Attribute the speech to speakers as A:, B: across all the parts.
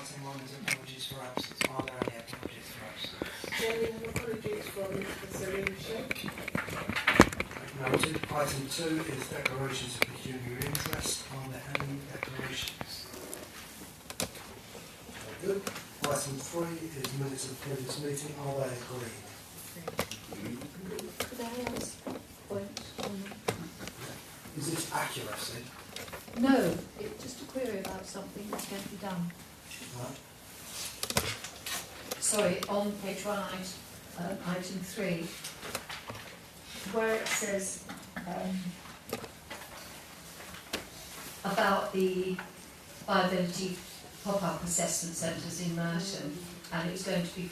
A: item 1 is apologies for absence. Are there any apologies for absence?
B: Yeah, we have apologies from the solution.
A: Noted. Item 2 is declarations of pecuniary interest. Are there any declarations? Very good. Item 3 is minutes of the previous meeting. Are they agreed?
B: Could I ask a point on
A: Is this accuracy?
C: No, it's just a query about something that's going to be done.
A: Right.
C: Sorry, on page 1, item 3, where it says about the viability pop-up assessment centres in Merton, and it's going to be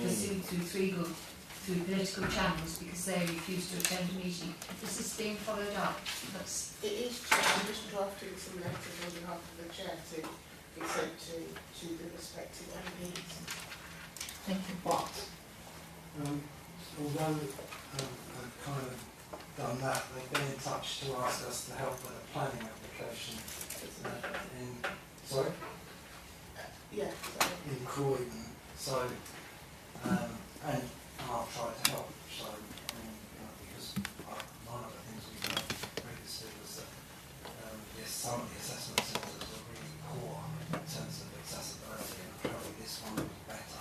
C: pursued through political channels because they refuse to attend a meeting. Is this being followed up?
B: It is, I'm just drafting some letters on behalf of the chair to be sent to the respective MPs.
C: Thank you.
A: But, although I've kind of done that, they've been in touch to ask us to help with a planning application in Croydon. So, and I've tried to help. So, because one of the things we've done previously was that yes, some of the assessment centres are really poor in terms of accessibility, and apparently this one was better.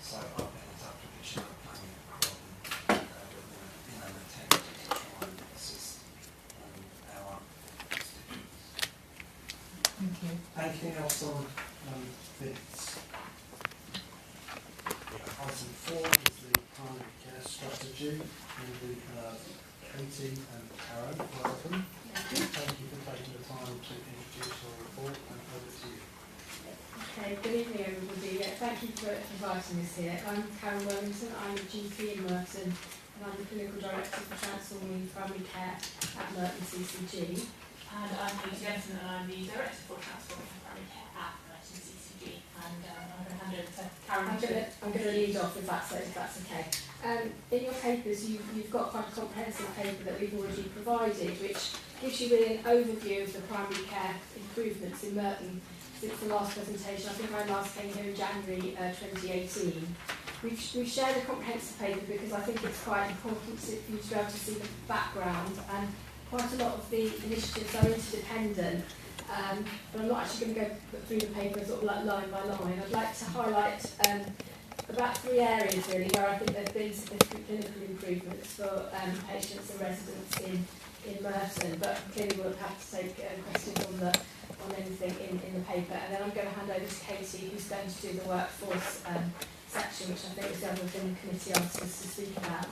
A: So I've been in touch with the chair of planning at Croydon with an attempt to try and assist our constituents.
C: Thank you.
A: Anything else on bids? Item 4 is the primary care strategy, and we have Katie and Karen. Welcome. Thank you for taking the time to introduce your report, and over to you.
D: Okay, good evening everybody. Thank you for inviting us here. I'm Karen Wellington, I'm a GP in Merton, and I'm the Clinical Director for Transforming Primary Care at Merton CCG.
E: And I'm Katie Jensen, and I'm the Director for Transforming Primary Care at Merton CCG. And I'm going to hand over to Karen.
D: I'm going to lead off if that's okay. In your papers, you've got quite a comprehensive paper that we've already provided, which gives you really an overview of the primary care improvements in Merton since the last presentation. I think I last came here in January 2018. We've shared a comprehensive paper because I think it's quite important for you to be able to see the background, and quite a lot of the initiatives are interdependent. But I'm not actually going to go through the paper sort of like line by line. I'd like to highlight about 3 areas really where I think there have been significant clinical improvements for patients and residents in Merton, but clearly we'll have to take questions on anything in the paper. And then I'm going to hand over to Katie, who's going to do the workforce section, which I think is the other thing the committee asked us to speak about.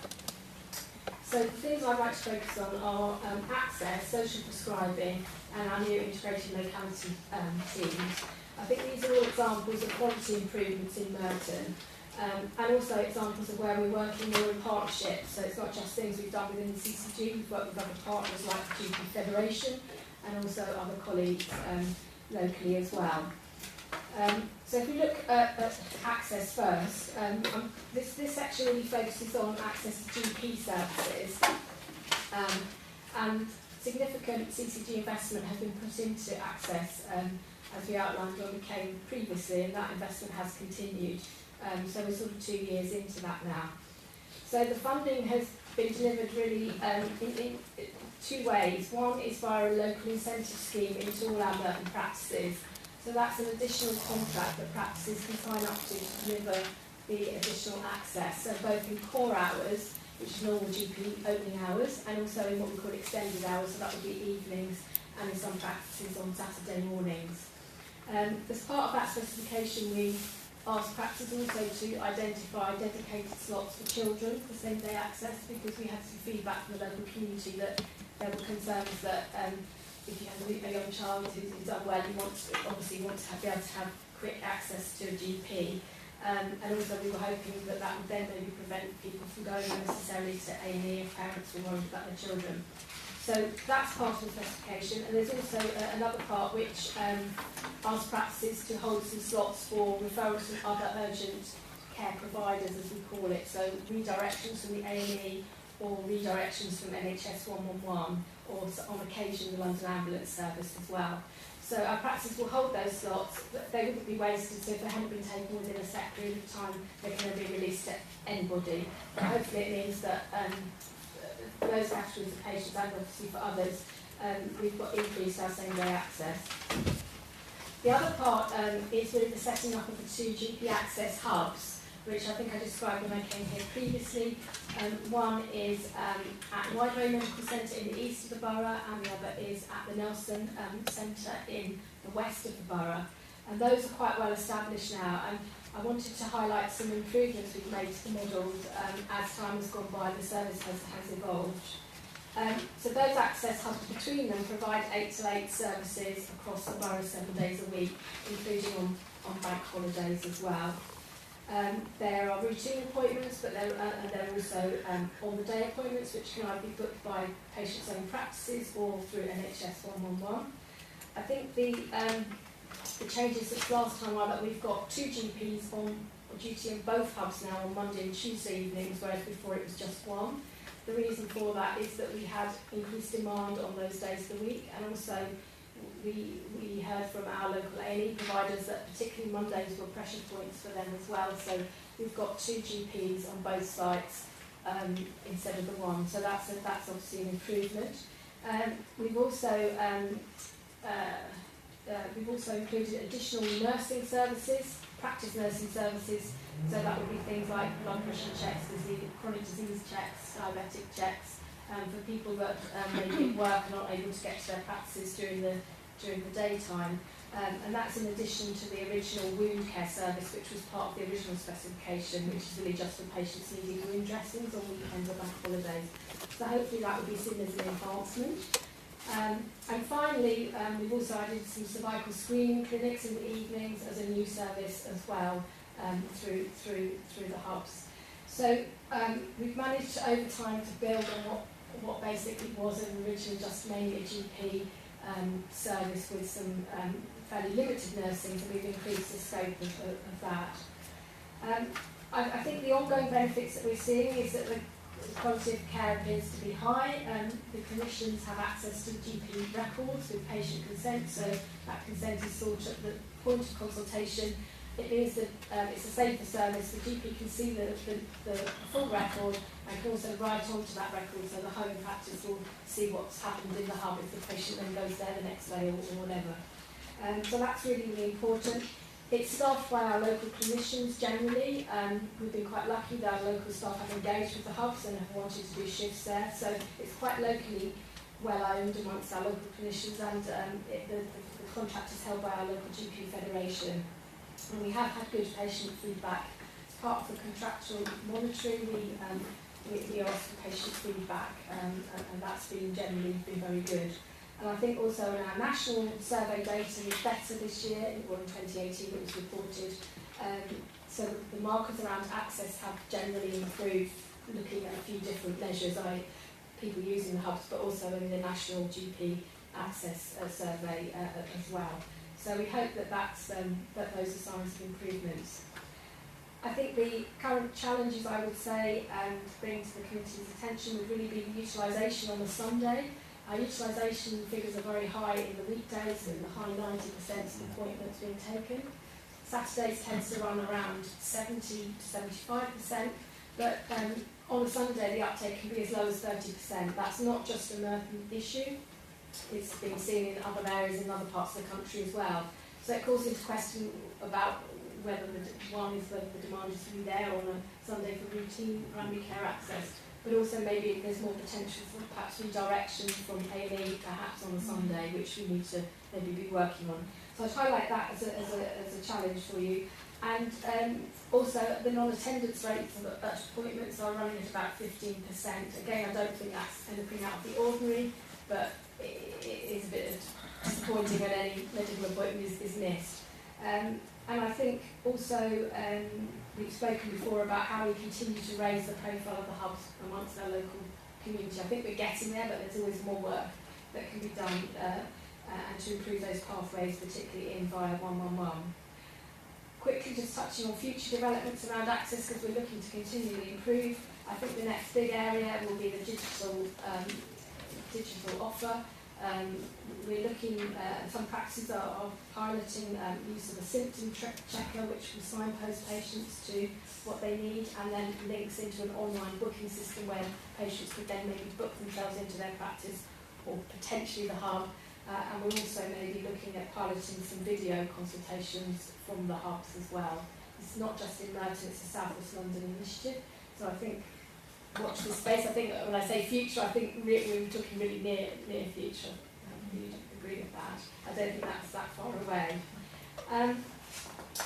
D: So the things I'd like to focus on are access, social prescribing, and our new integrated locality teams. I think these are all examples of quality improvements in Merton, and also examples of where we're working more in partnership. So it's not just things we've done within the CCG, we've worked with other partners like the GP Federation and also other colleagues locally as well. So if we look at access first, this section really focuses on access to GP services, and significant CCG investment has been put into access, as we outlined when we came previously, and that investment has continued. So we're sort of 2 years into that now. So the funding has been delivered really in 2 ways. One is via a local incentive scheme into all our Merton practices. So that's an additional contract that practices can sign up to deliver the additional access. So both in core hours, which is normal GP opening hours, and also in what we call extended hours, so that would be evenings, and in some practices on Saturday mornings. As part of that specification, we asked practices also to identify dedicated slots for children for same-day access, because we had some feedback from the local community that there were concerns that if you have a young child who's unwell, you obviously want to be able to have quick access to a GP. And also we were hoping that would then maybe prevent people from going unnecessarily to A&E if parents were worried about their children. So that's part of the specification. And there's also another part which asks practices to hold some slots for referrals from other urgent care providers, as we call it. So redirections from the A&E or redirections from NHS 111, or on occasion the London Ambulance Service as well. So our practices will hold those slots, but they wouldn't be wasted, so if they haven't been taken within a set period of time, they can then be released to anybody. But hopefully it means that for those categories of patients, and obviously for others, we've got increased our same-day access. The other part is with the setting up of the 2 GP access hubs, which I think I described when I came here previously. One is at Whiteway Medical Centre in the east of the borough, and the other is at the Nelson Centre in the west of the borough. And those are quite well established now. And I wanted to highlight some improvements we've made to the models as time has gone by, the service has evolved. So those access hubs between them provide 8 to 8 services across the borough 7 days a week, including on bank holidays as well. There are routine appointments, but there are also on-the-day appointments, which can either be booked by patients' own practices or through NHS 111. I think the changes since last time are that we've got 2 GPs on duty in both hubs now on Monday and Tuesday evenings, whereas before it was just 1. The reason for that is that we had increased demand on those days of the week, and also we heard from our local A&E providers that particularly Mondays were pressure points for them as well. So we've got 2 GPs on both sites instead of the 1. So that's obviously an improvement. We've also included additional nursing services, practice nursing services. So that would be things like blood pressure checks, chronic disease checks, diabetic checks, for people that maybe at work and not able to get to their practices during the daytime. And that's in addition to the original wound care service, which was part of the original specification, which is really just for patients needing wound dressings on weekends or bank holidays. So hopefully that will be seen as an enhancement. And finally, we've also added some cervical screening clinics in the evenings as a new service as well, through the hubs. So we've managed over time to build on what basically was originally just mainly a GP service with some fairly limited nursing, so we've increased the scope of that. I think the ongoing benefits that we're seeing is that the quality of care appears to be high. The clinicians have access to GP records with patient consent, so that consent is sought at the point of consultation. It means that it's a safer service. The GP can see the full record and can also write onto that record, so the home practice will see what's happened in the hub if the patient then goes there the next day or whatever. So that's really, really important. It's staffed by our local clinicians generally. We've been quite lucky that our local staff have engaged with the hubs and have wanted to do shifts there. So it's quite locally well owned amongst our local clinicians, and the contract is held by our local GP federation. And we have had good patient feedback. As part of the contractual monitoring, we ask for patient feedback, and that's been generally very good. And I think also in our national survey data is better this year, or in 2018 it was reported. So the markers around access have generally improved, looking at a few different measures, people using the hubs, but also in the national GP access survey as well. So we hope that that those are signs of improvements. I think the current challenges, I would say, bring to the committee's attention would really be the utilisation on a Sunday. Our utilisation figures are very high in the weekdays, in the high 90% of appointments being taken. Saturdays tends to run around 70 to 75%, but on a Sunday the uptake can be as low as 30%. That's not just a Merton issue. It's been seen in other areas in other parts of the country as well. So it calls into question about whether the demand is to be there on a Sunday for routine primary care access, but also maybe there's more potential for perhaps redirection from A&E perhaps on a Sunday, which we need to maybe be working on. So I'd highlight that as a challenge for you. And also the non-attendance rates at appointments are running at about 15%. Again, I don't think that's anything out of the ordinary, but it is a bit disappointing when any medical appointment is missed. And I think also we've spoken before about how we continue to raise the profile of the hubs amongst our local community. I think we're getting there, but there's always more work that can be done and to improve those pathways, particularly in via 111. Quickly just touching on future developments around access, because we're looking to continually improve. I think the next big area will be the digital offer. We're looking, some practices are piloting use of a symptom checker which will signpost patients to what they need, and then links into an online booking system where patients could then maybe book themselves into their practice or potentially the hub. And we're also maybe looking at piloting some video consultations from the hubs as well. It's not just in Merton, it's a South West London initiative. So I think, watch this space. I think when I say future, I think we're talking really near future. You'd agree with that. I don't think that's that far away.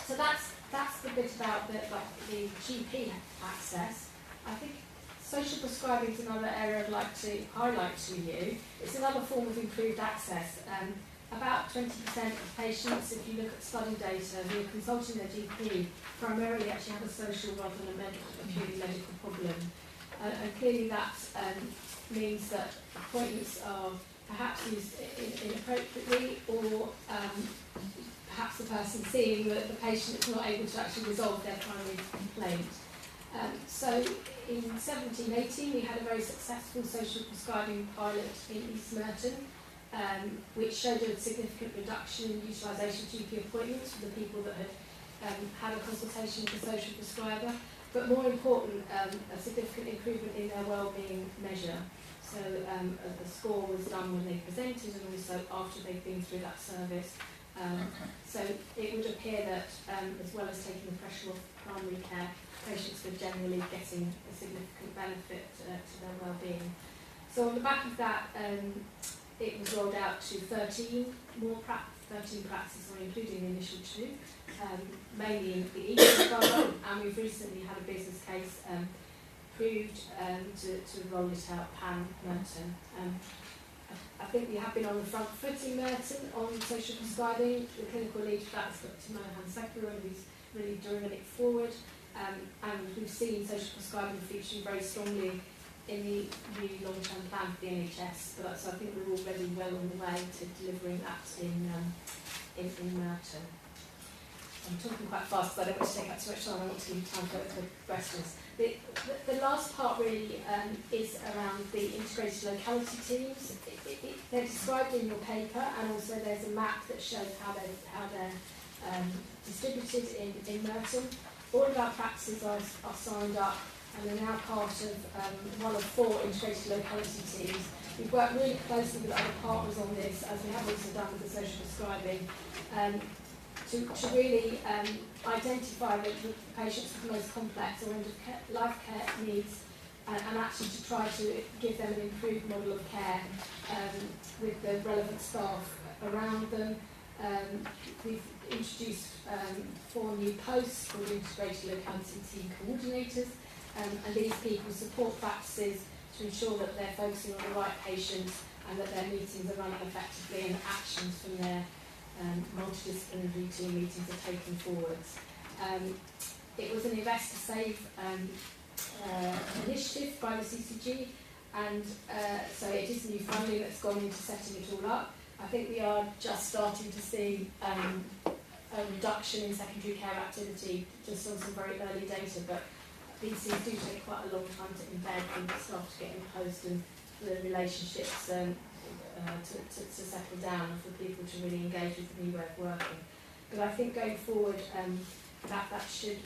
D: So that's the bit about the GP access. I think social prescribing is another area I'd like to highlight to you. It's another form of improved access. About 20% of patients, if you look at study data, who are consulting their GP, primarily actually have a social rather than a purely medical problem. And clearly that means that appointments are perhaps used inappropriately, or perhaps the person seeing that the patient is not able to actually resolve their primary complaint. So in 17-18 we had a very successful social prescribing pilot in East Merton, which showed a significant reduction in utilisation of GP appointments for the people that had had a consultation with a social prescriber, but more important, a significant improvement in their wellbeing measure. So a score was done when they presented and also after they've been through that service. So it would appear that as well as taking the pressure off primary care, patients were generally getting a significant benefit to their wellbeing. So on the back of that, it was rolled out to 13 practices, including the initial 2, mainly in the East Borough, and we've recently had a business case approved to roll it out pan-Merton. I think we have been on the front foot in Merton on social prescribing. The clinical lead for that is Dr. Mohan Sekar, who's really driven it forward. And we've seen social prescribing featuring very strongly in the new long-term plan for the NHS. But so I think we're already well on the way to delivering that in Merton. I'm talking quite fast because I don't want to take up too much time. I want to give you time for questions. The last part really is around the integrated locality teams. They're described in your paper, and also there's a map that shows how they're distributed in Merton. All of our practices are signed up and are now part of one of 4 integrated locality teams. We've worked really closely with other partners on this, as we have also done with the social prescribing, to really identify the patients with the most complex or end-of-life care needs, and actually to try to give them an improved model of care with the relevant staff around them. We've introduced 4 new posts called integrated locality team coordinators, and these people support practices to ensure that they're focusing on the right patients and that their meetings are running effectively and actions from their multidisciplinary team meetings are taken forwards. It was an Invest to Save initiative by the CCG, and so it is new funding that's gone into setting it all up. I think we are just starting to see a reduction in secondary care activity just on some very early data, but these things do take quite a long time to embed and start to get imposed, and the relationships to settle down and for people to really engage with the new way of working. But I think going forward, that should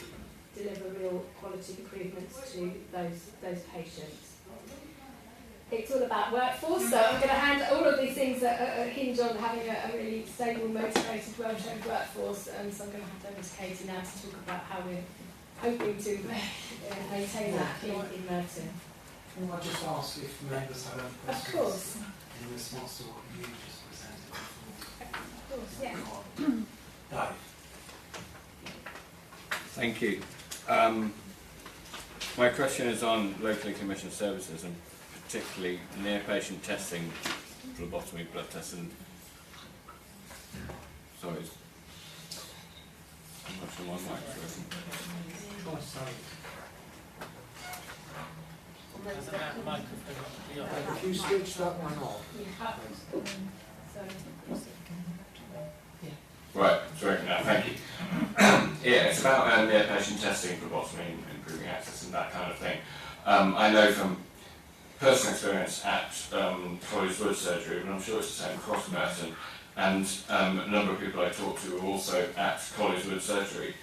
D: deliver real quality improvements to those patients. It's all about workforce, so I'm going to hand all of these things that hinge on having a really stable, motivated, well-trained workforce, and so I'm going to hand over to Katie now to talk about how we're hoping to maintain that in Merton.
A: Can I just ask if members have any questions?
D: Of course.
A: In response to what you just presented before?
D: Of course, yeah.
A: Dave.
F: Thank you. My question is on locally commissioned services, and particularly near-patient testing, phlebotomy, blood tests, and sorry, I'm not sure my mic's working.
A: If you switch that one off.
F: Right, sorry, now, thank you. Yeah, it's about near-patient testing, phlebotomy, improving access and that kind of thing. I know from personal experience at College Wood Surgery, but I'm sure it's the same across Merton, and a number of people I talked to were also at College Wood Surgery,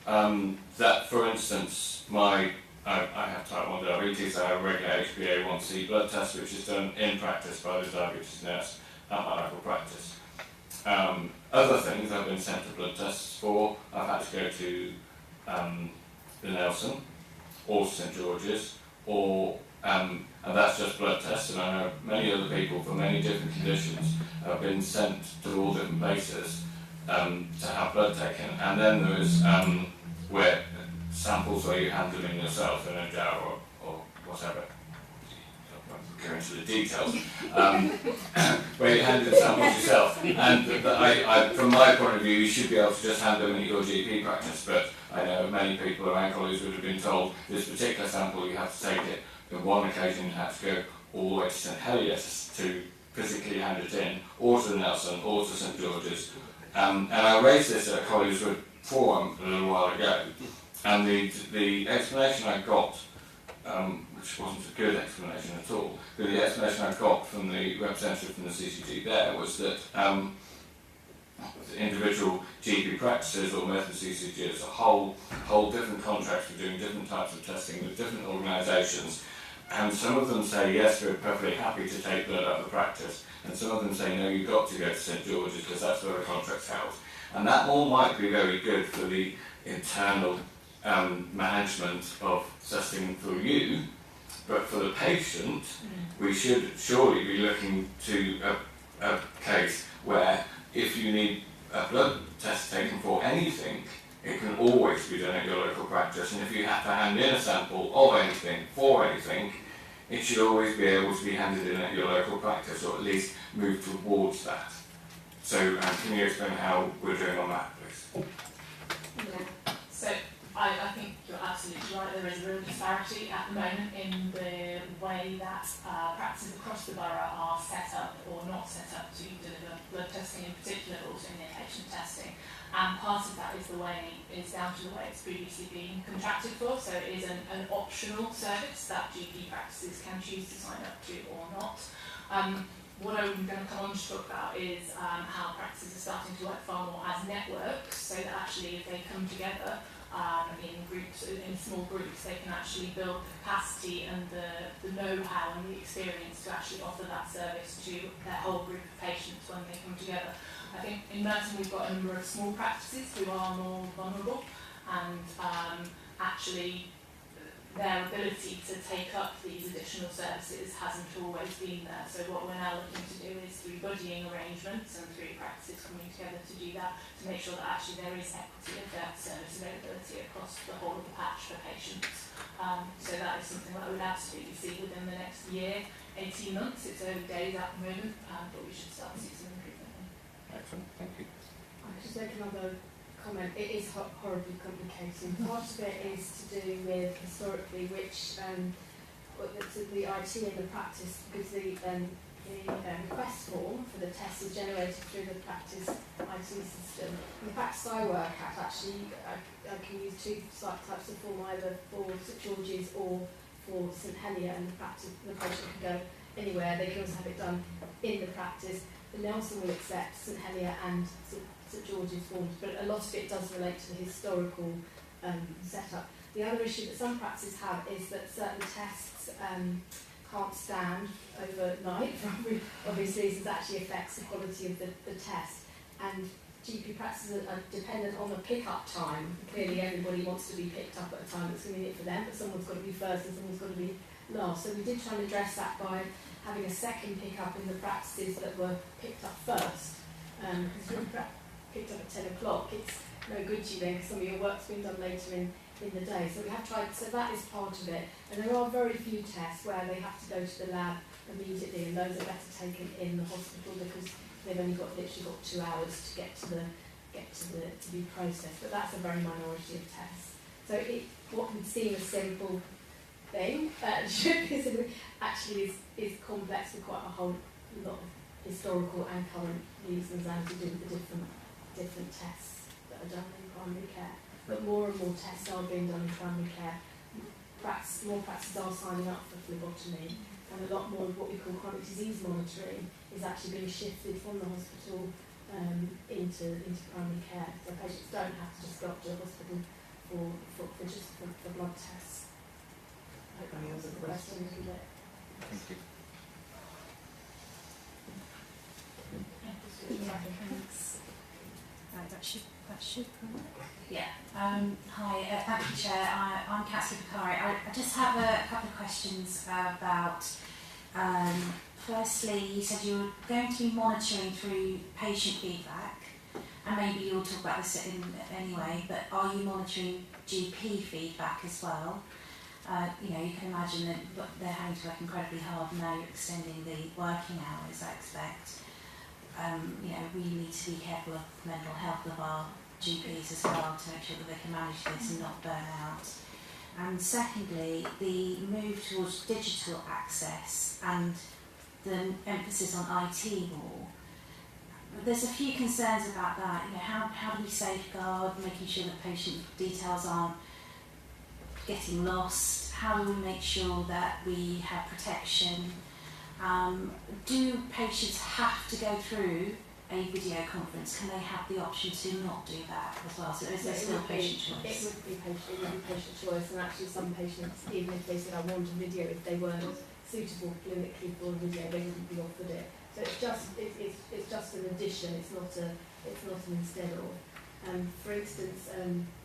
F: that, for instance, I have type 1 diabetes. I have a regular HbA1c blood test, which is done in practice by the diabetes nurse at my local practice. Other things I've been sent to blood tests for, I've had to go to the Nelson or St George's, or and that's just blood tests, and I know many other people for many different conditions have been sent to all different places to have blood taken. And then there is where samples where you hand them in yourself in a jar or whatever. I won't go into the details. Where you hand in samples yourself. And I, from my point of view, you should be able to just hand them in at your GP practice, but I know many people around colleagues would have been told this particular sample you have to take it. On one occasion you had to go all the way to St Heliers to physically hand it in, or to the Nelson, or to St George's. And I raised this at a College Wood forum a little while ago, and the explanation I got, which wasn't a good explanation at all, but the explanation I got from the representative from the CCG there was that individual GP practices or Merton CCG as a whole hold different contracts for doing different types of testing with different organisations, and some of them say yes, we're perfectly happy to take blood out of the practice, and some of them say no, you've got to go to St George's because that's where the contract's held. And that all might be very good for the internal management of testing for you, but for the patient, we should surely be looking to a case where if you need a blood test taken for anything, it can always be done at your local practice, and if you have to hand in a sample of anything, for anything, it should always be able to be handed in at your local practice, or at least move towards that. So can you explain how we're doing on that, please?
E: Yeah. So I think you're absolutely right. There is a real disparity at the moment in the way that practices across the borough are set up or not set up to deliver blood testing in particular, but also in inpatient testing. And part of that is down to the way it's previously been contracted for. So it is an optional service that GP practices can choose to sign up to or not. What I'm going to come on to talk about is how practices are starting to work far more as networks, so that actually if they come together in groups, in small groups, they can actually build the capacity and the know-how and the experience to actually offer that service to their whole group of patients when they come together. I think in Merton we've got a number of small practices who are more vulnerable, and actually their ability to take up these additional services hasn't always been there. So what we're now looking to do is through budgeting arrangements and through practices coming together to do that, to make sure that actually there is equity of that service availability across the whole of the patch for patients. So that is something that I would absolutely see within the next year, 18 months. It's early days at the moment, but we should start to see some improvement in.
F: Excellent, thank you.
D: I could just make another comment. It is horribly complicated. Part of it is to do with historically which the IT and the practice, because the request form for the test is generated through the practice IT system. The practice I work at, actually, I can use two types of form, either for St George's or for St Helier, and the patient can go anywhere. They can also have it done in the practice. The Nelson will accept St Helier and St George's forms, but a lot of it does relate to the historical setup. The other issue that some practices have is that certain tests can't stand overnight for obvious reasons. Actually affects the quality of the test, and GP practices are dependent on the pick-up time. Clearly everybody wants to be picked up at a time that's convenient for them, but someone's got to be first and someone's got to be last. So we did try and address that by having a second pick-up in the practices that were picked up first. Because if you're picked up at 10 o'clock, it's no good to you then, because some of your work's been done later in the day. So we have tried, so that is part of it. And there are very few tests where they have to go to the lab immediately, and those are better taken in the hospital because they've only literally got 2 hours to get to be processed. But that's a very minority of tests. So what would seem a simple thing actually is complex with quite a whole lot of historical and current reasons, and to do with the different tests that are done in primary care. But more and more tests are being done in primary care. More practices are signing up for phlebotomy. and a lot more of what we call chronic disease monitoring is actually being shifted from the hospital into primary care. So patients don't have to just go up to the hospital for blood tests. I hope that answers the question a little bit.
G: Thank you.
H: Thanks. Right, that should come up.
I: Yeah. Hi, thank you, Chair. I'm Cassie Bakari. I just have a couple of questions about, firstly, you said you were going to be monitoring through patient feedback, and maybe you'll talk about this anyway, but are you monitoring GP feedback as well? You know, you can imagine that they're having to work incredibly hard, and now you're extending the working hours, I expect. You know, we need to be careful of the mental health of our GPs as well to make sure that they can manage this and not burn out. And secondly, the move towards digital access and the emphasis on IT more. There's a few concerns about that. You know, how do we safeguard making sure that patient details aren't getting lost? How do we make sure that we have protection? Do patients have to go through a video conference? Can they have the option to not do that as well? So is there still patient choice?
D: It would be patient choice, and actually some patients, even if they said I want a video, if they weren't suitable clinically for a video, they wouldn't be offered it. So it's just an addition. It's not an instead of. For instance,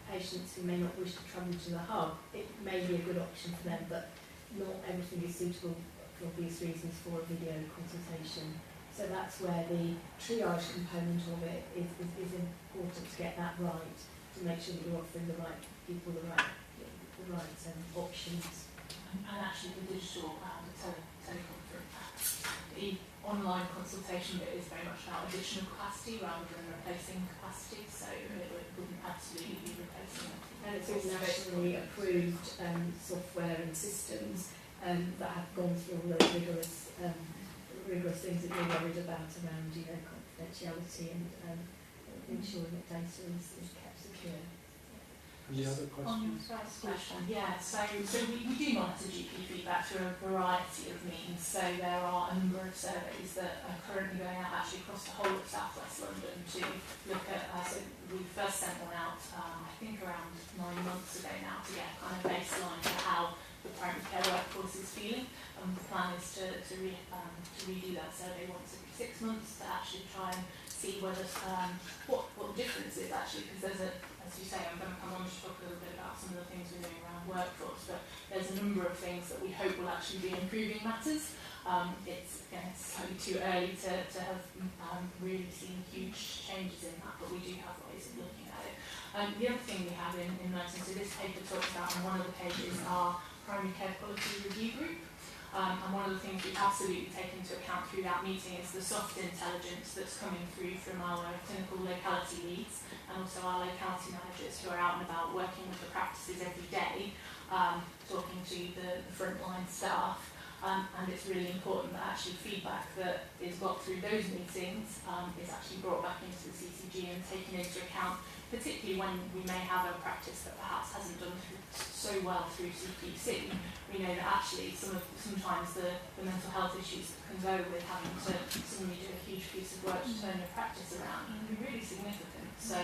D: patients who may not wish to travel to the hub, it may be a good option for them, but not everything is suitable for obvious reasons for a video consultation. So that's where the triage component of it is important to get that right, to make sure that you're offering the right people the right options.
E: And actually the digital teleconference, the online consultation bit is very much about additional capacity rather than replacing capacity, so it wouldn't absolutely be replacing it.
D: And it's all nationally approved software and systems that have gone through all those rigorous things that you're worried about around, you know, confidentiality and ensuring that data is kept secure.
G: Any other
E: On your
G: questions?
E: first question, yeah, so we do monitor GP feedback through a variety of means. So there are a number of surveys that are currently going out actually across the whole of South West London to look at, so we first sent one out I think around 9 months ago now to get a kind of baseline for how the primary care workforce is feeling. The plan is to redo that survey once every 6 months to actually try and see whether what the difference is actually, because there's as you say, I'm going to come on to talk a little bit about some of the things we're doing around workforce, but there's a number of things that we hope will actually be improving matters. It's slightly too early to have really seen huge changes in that, but we do have ways of looking at it. The other thing we have in Merton, so this paper talks about on one of the pages our primary care quality review group. And one of the things we absolutely take into account through that meeting is the soft intelligence that's coming through from our clinical locality leads and also our locality managers who are out and about working with the practices every day, talking to the frontline staff. And it's really important that actually feedback that is got through those meetings is actually brought back into the CCG and taken into account, particularly when we may have a practice that perhaps hasn't done so well through CPC. We know that actually sometimes the mental health issues that can go with having to suddenly do a huge piece of work to turn your practice around can be really significant. So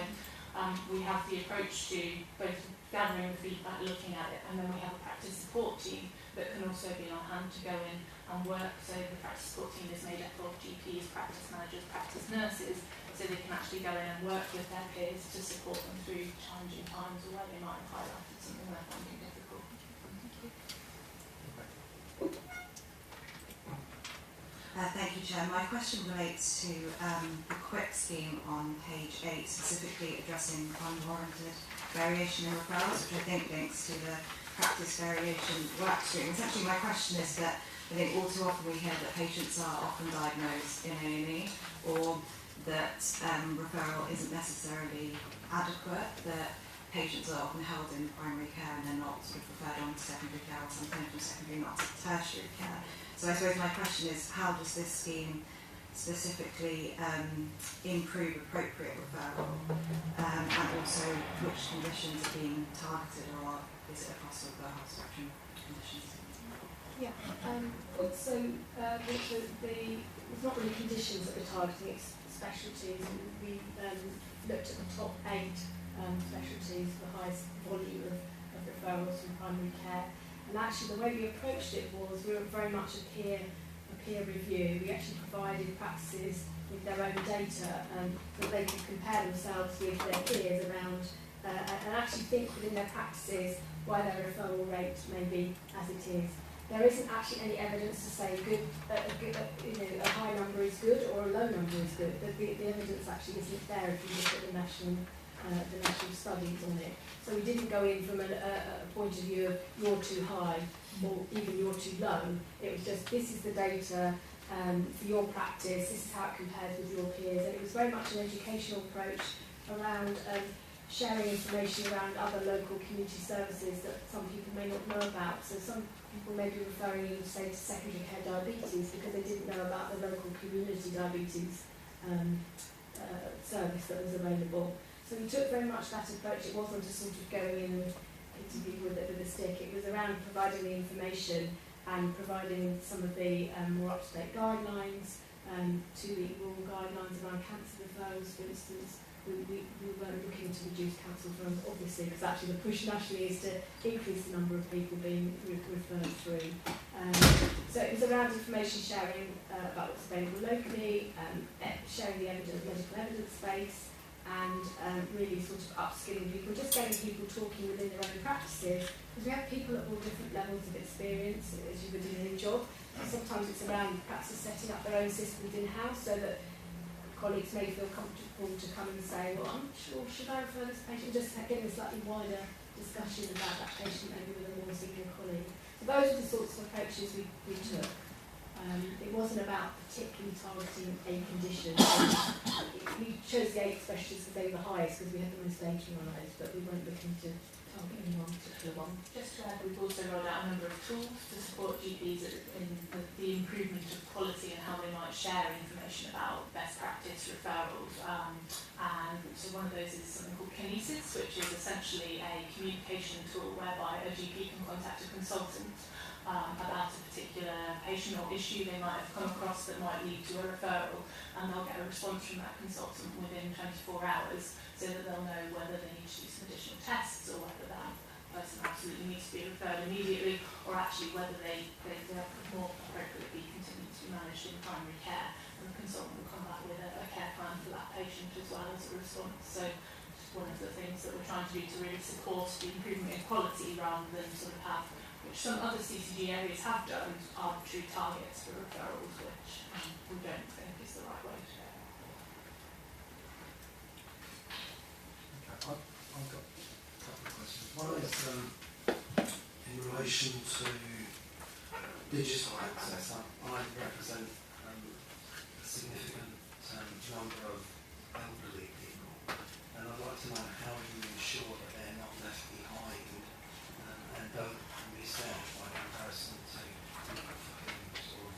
E: we have the approach to both gathering the feedback, looking at it, and then we have a practice support team that can also be on hand to go in and work. So the practice support team is made up of GPs, practice managers, practice nurses, so they can actually go in and work with their peers to support them through challenging times or where they might have highlighted something they're finding difficult.
J: Thank you, Chair. My question relates to the QUIP scheme on page 8, specifically addressing unwarranted variation in referrals, which I think links to the practice variation work stream. Essentially, my question is that I think all too often we hear that patients are often diagnosed in A&E, or that referral isn't necessarily adequate, that patients are often held in primary care and they're not sort of referred on to secondary care, or sometimes from secondary not to tertiary care. So I suppose my question is, how does this scheme specifically improve appropriate referral, and also which conditions are being targeted, or is it across the whole spectrum of conditions?
H: Yeah.
D: It's not really conditions that we're targeting, it's specialties. And we looked at the top 8 specialties, the highest volume of referrals from primary care. And actually the way we approached it was we were very much a peer review. We actually provided practices with their own data so that they could compare themselves with their peers around and actually think within their practices why their referral rate may be as it is. There isn't actually any evidence to say a high number is good or a low number is good. The evidence actually isn't there if you look at the national studies on it. So we didn't go in from a point of view of you're too high or even you're too low. It was just this is the data for your practice, this is how it compares with your peers. And it was very much an educational approach around sharing information around other local community services that some people may not know about. So some people may be referring you, say, to secondary care diabetes because they didn't know about the local community diabetes service that was available. So we took very much that approach. It wasn't a sort of going in and hitting people with a stick. It was around providing the information and providing some of the more up-to-date guidelines, 2-week rule guidelines around cancer referrals, for instance. We weren't looking to reduce cancer referrals, obviously, because actually the push nationally is to increase the number of people being referred through. So it was around information sharing about what's available locally, sharing the medical evidence base, and really sort of upskilling people, just getting people talking within their own practices. Because we have people at all different levels of experience, as you would in any job. Sometimes it's around practices setting up their own systems in-house so that colleagues may feel comfortable to come and say, well, I'm sure, should I refer this patient? Just getting a slightly wider discussion about that patient, maybe with a more senior colleague. So those are the sorts of approaches we took. It wasn't about particularly targeting a condition. We chose the 8 specialists because they were the highest because we had the most data on those, but we weren't looking to target any one particular one.
E: Just to add, we've also rolled out a number of tools to support GPs in the improvement of quality and how they might share information about best practice referrals. And so one of those is something called Kinesis, which is essentially a communication tool whereby a GP can contact a consultant about a particular patient or issue they might have come across that might lead to a referral, and they'll get a response from that consultant within 24 hours so that they'll know whether they need to do some additional tests or whether that person absolutely needs to be referred immediately, or actually whether they more appropriately continue to be managed in primary care, and the consultant will come back with a care plan for that patient as well as a response. So one of the things that we're trying to do to really support the improvement in quality rather than sort of have, which some other CCG areas have done, arbitrary targets for referrals, which we don't think is the right way to go.
A: Okay, I've got a couple of questions. One is in relation to digital access. I represent a significant number of elderly people, and I'd like to know how you ensure that they're not left behind and don't miss out by comparison to people for whom sort of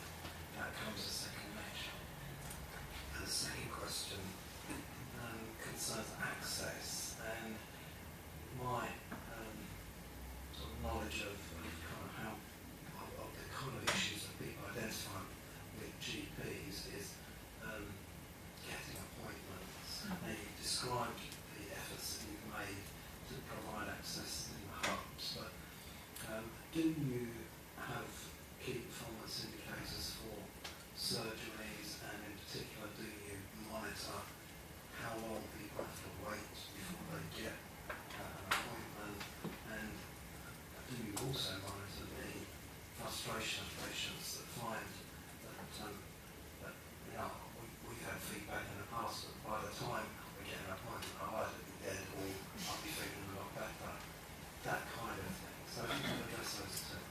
A: that comes a second nature. And the second question concerns access, and my sort of knowledge of kind of how of the kind of issues that people identify with GPs is getting appointments. Now you described the efforts that you've made to provide access in the hubs, but do you have key performance indicators for surgeries, and in particular do you monitor how long people have to wait before they get an appointment, and do you also monitor the frustration of patients that find that we've had feedback in the past that by the time we get an appointment I'll either be dead or I'll be feeling a lot better, that kind of thing. So if you can address those two.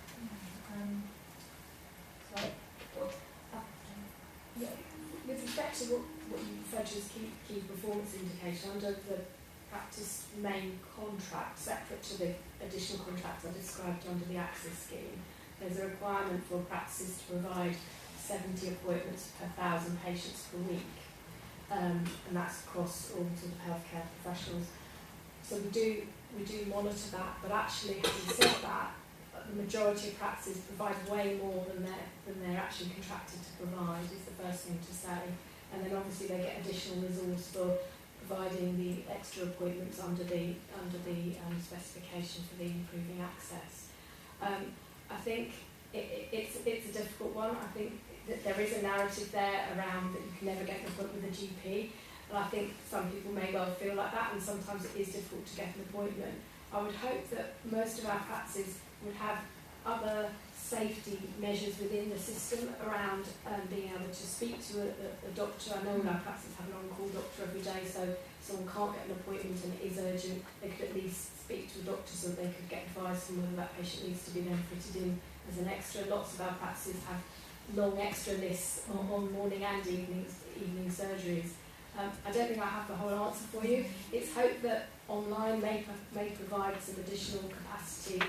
D: With respect to what you refer to as key performance indicator, under the practice main contract, separate to the additional contracts I described under the Access scheme, there's a requirement for practices to provide 70 appointments per 1,000 patients per week, and that's across all sort of healthcare professionals. So we do monitor that, but actually, having said that, the majority of practices provide way more than they're actually contracted to provide, is the first thing to say. And then obviously they get additional resource for providing the extra appointments under the specification for the improving access. I think it's a difficult one. I think that there is a narrative there around that you can never get an appointment with a GP, and I think some people may well feel like that, and sometimes it is difficult to get an appointment. I would hope that most of our practices would have other safety measures within the system around being able to speak to a doctor. I know all our practices have an on-call doctor every day, so if someone can't get an appointment and it is urgent, they could at least speak to a doctor so they could get advice on whether that patient needs to be then fitted in as an extra. Lots of our practices have long extra lists on morning and evening surgeries. I don't think I have the whole answer for you. It's hoped that online may provide some additional capacity,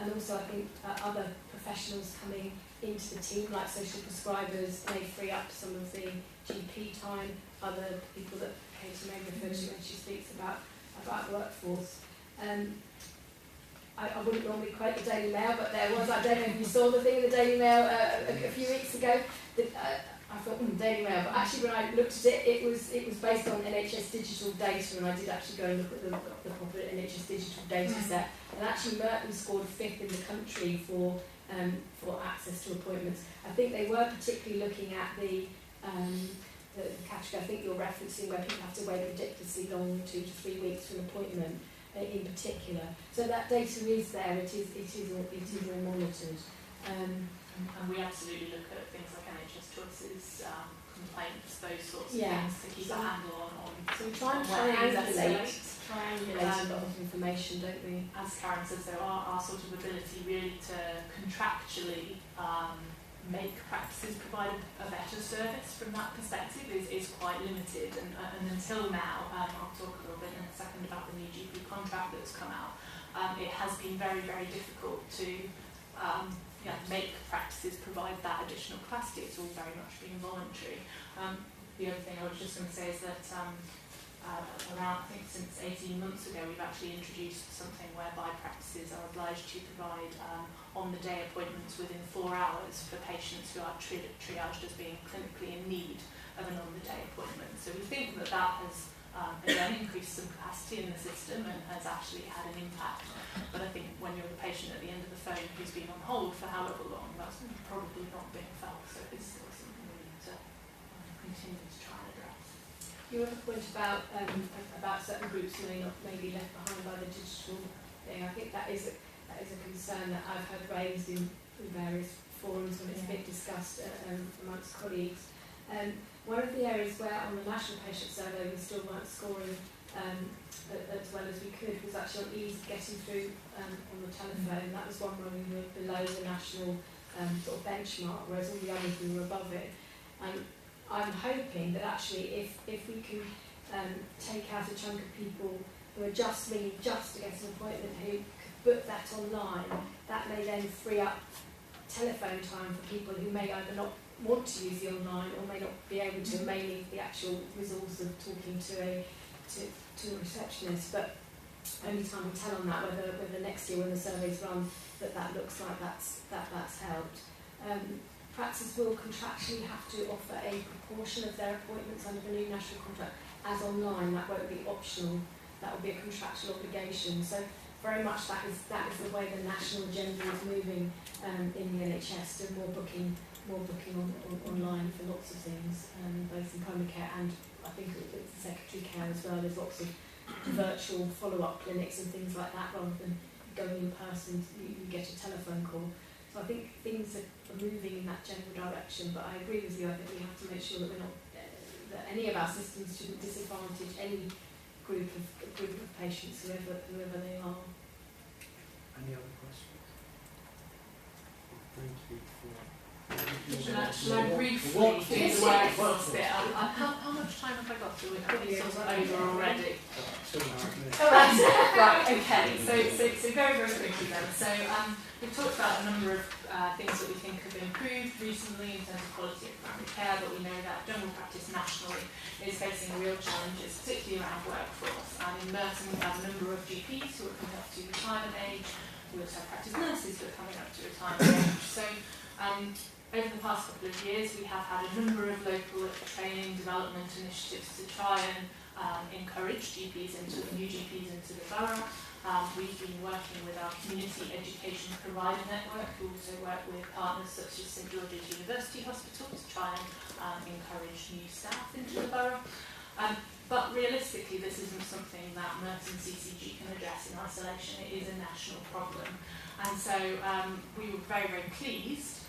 D: and also I think other professionals coming into the team, like social prescribers, may free up some of the GP time, other people that Katie may refer to when she speaks about workforce. I wouldn't normally quote the Daily Mail, but there was, I don't know if you saw the thing in the Daily Mail a few weeks ago, that I thought, Daily Mail, but actually when I looked at it, it was based on NHS digital data, and I did actually go and look at the proper NHS digital data set, and actually Merton scored 5th in the country for access to appointments. I think they were particularly looking at the category I think you're referencing, where people have to wait ridiculously long, 2 to 3 weeks for an appointment in particular. So that data is there, it is all monitored.
E: And we absolutely look at things like NHS choices, complaints, those sorts of things to keep a handle on.
D: So we try and triangulate a lot of information, don't we?
E: As Karen says, though, our sort of ability really to contractually make practices provide a better service from that perspective is quite limited, and until now, I'll talk a little bit in a second about the new GP contract that's come out, it has been very, very difficult to make practices provide that additional capacity. It's all very much been voluntary. The other thing I was just going to say is that around, I think since 18 months ago, we've actually introduced something whereby practices are obliged to provide on-the-day appointments within 4 hours for patients who are triaged as being clinically in need of an on-the-day appointment. So we think that that has again increased some capacity in the system and has actually had an impact. But I think when you're the patient at the end of the phone who's been on hold for however long, that's probably not being felt. So it's still something we need to continue to try and address.
D: You have a point about certain groups may be left behind by the digital thing. I think that is a concern that I've heard raised in various forums when it's been discussed amongst colleagues. One of the areas where on the National Patient Survey we still weren't scoring as well as we could was actually on ease of getting through on the telephone. That was one where we were below the national sort of benchmark, whereas all the others we were above it. I'm hoping that actually if we can take out a chunk of people who are just ringing just to get an appointment, who could book that online, that may then free up telephone time for people who may either not want to use the online or may not be able to, may need the actual resource of talking to a receptionist. But only time will tell on that, whether next year when the surveys run that looks like that's helped. Practices will contractually have to offer a proportion of their appointments under the new national contract as online. That won't be optional, that will be a contractual obligation. So very much that is the way the national agenda is moving in the NHS, to more booking online for lots of things, both in primary care and I think it's secondary care as well. There's lots of virtual follow-up clinics and things like that, rather than going in person, you get a telephone call. So I think things are moving in that general direction, but I agree with you. I think we have to make sure that we're not that any of our systems shouldn't disadvantage any group of patients, whoever they are.
G: Any other questions? Thank you for.
E: Shall I briefly do the workforce bit? How much time have I got to? We're probably sort of over already.
G: 2.5 minutes.
E: Right, okay. So very, very quickly then. So we've talked about a number of things that we think have improved recently in terms of quality of primary care, but we know that general practice nationally is facing real challenges, particularly around workforce. And in Merton we have a number of GPs who are coming up to retirement age. We also have practice nurses who are coming up to retirement age. So over the past couple of years, we have had a number of local training development initiatives to try and encourage new GPs into the borough. We've been working with our community education provider network, who also work with partners such as St George's University Hospital to try and encourage new staff into the borough. But realistically, this isn't something that Merton CCG can address in isolation. It is a national problem. And so we were very, very pleased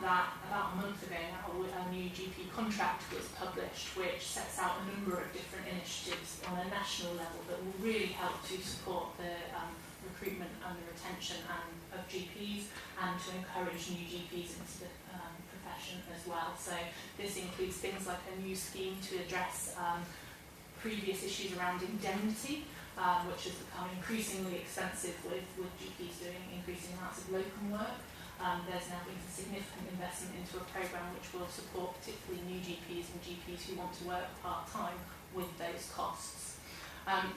E: that about a month ago now, a new GP contract was published, which sets out a number of different initiatives on a national level that will really help to support the recruitment and the retention of GPs, and to encourage new GPs into the profession as well. So this includes things like a new scheme to address previous issues around indemnity, which has become increasingly expensive with GPs doing increasing amounts of locum work. There's now been a significant investment into a programme which will support particularly new GPs and GPs who want to work part-time with those costs.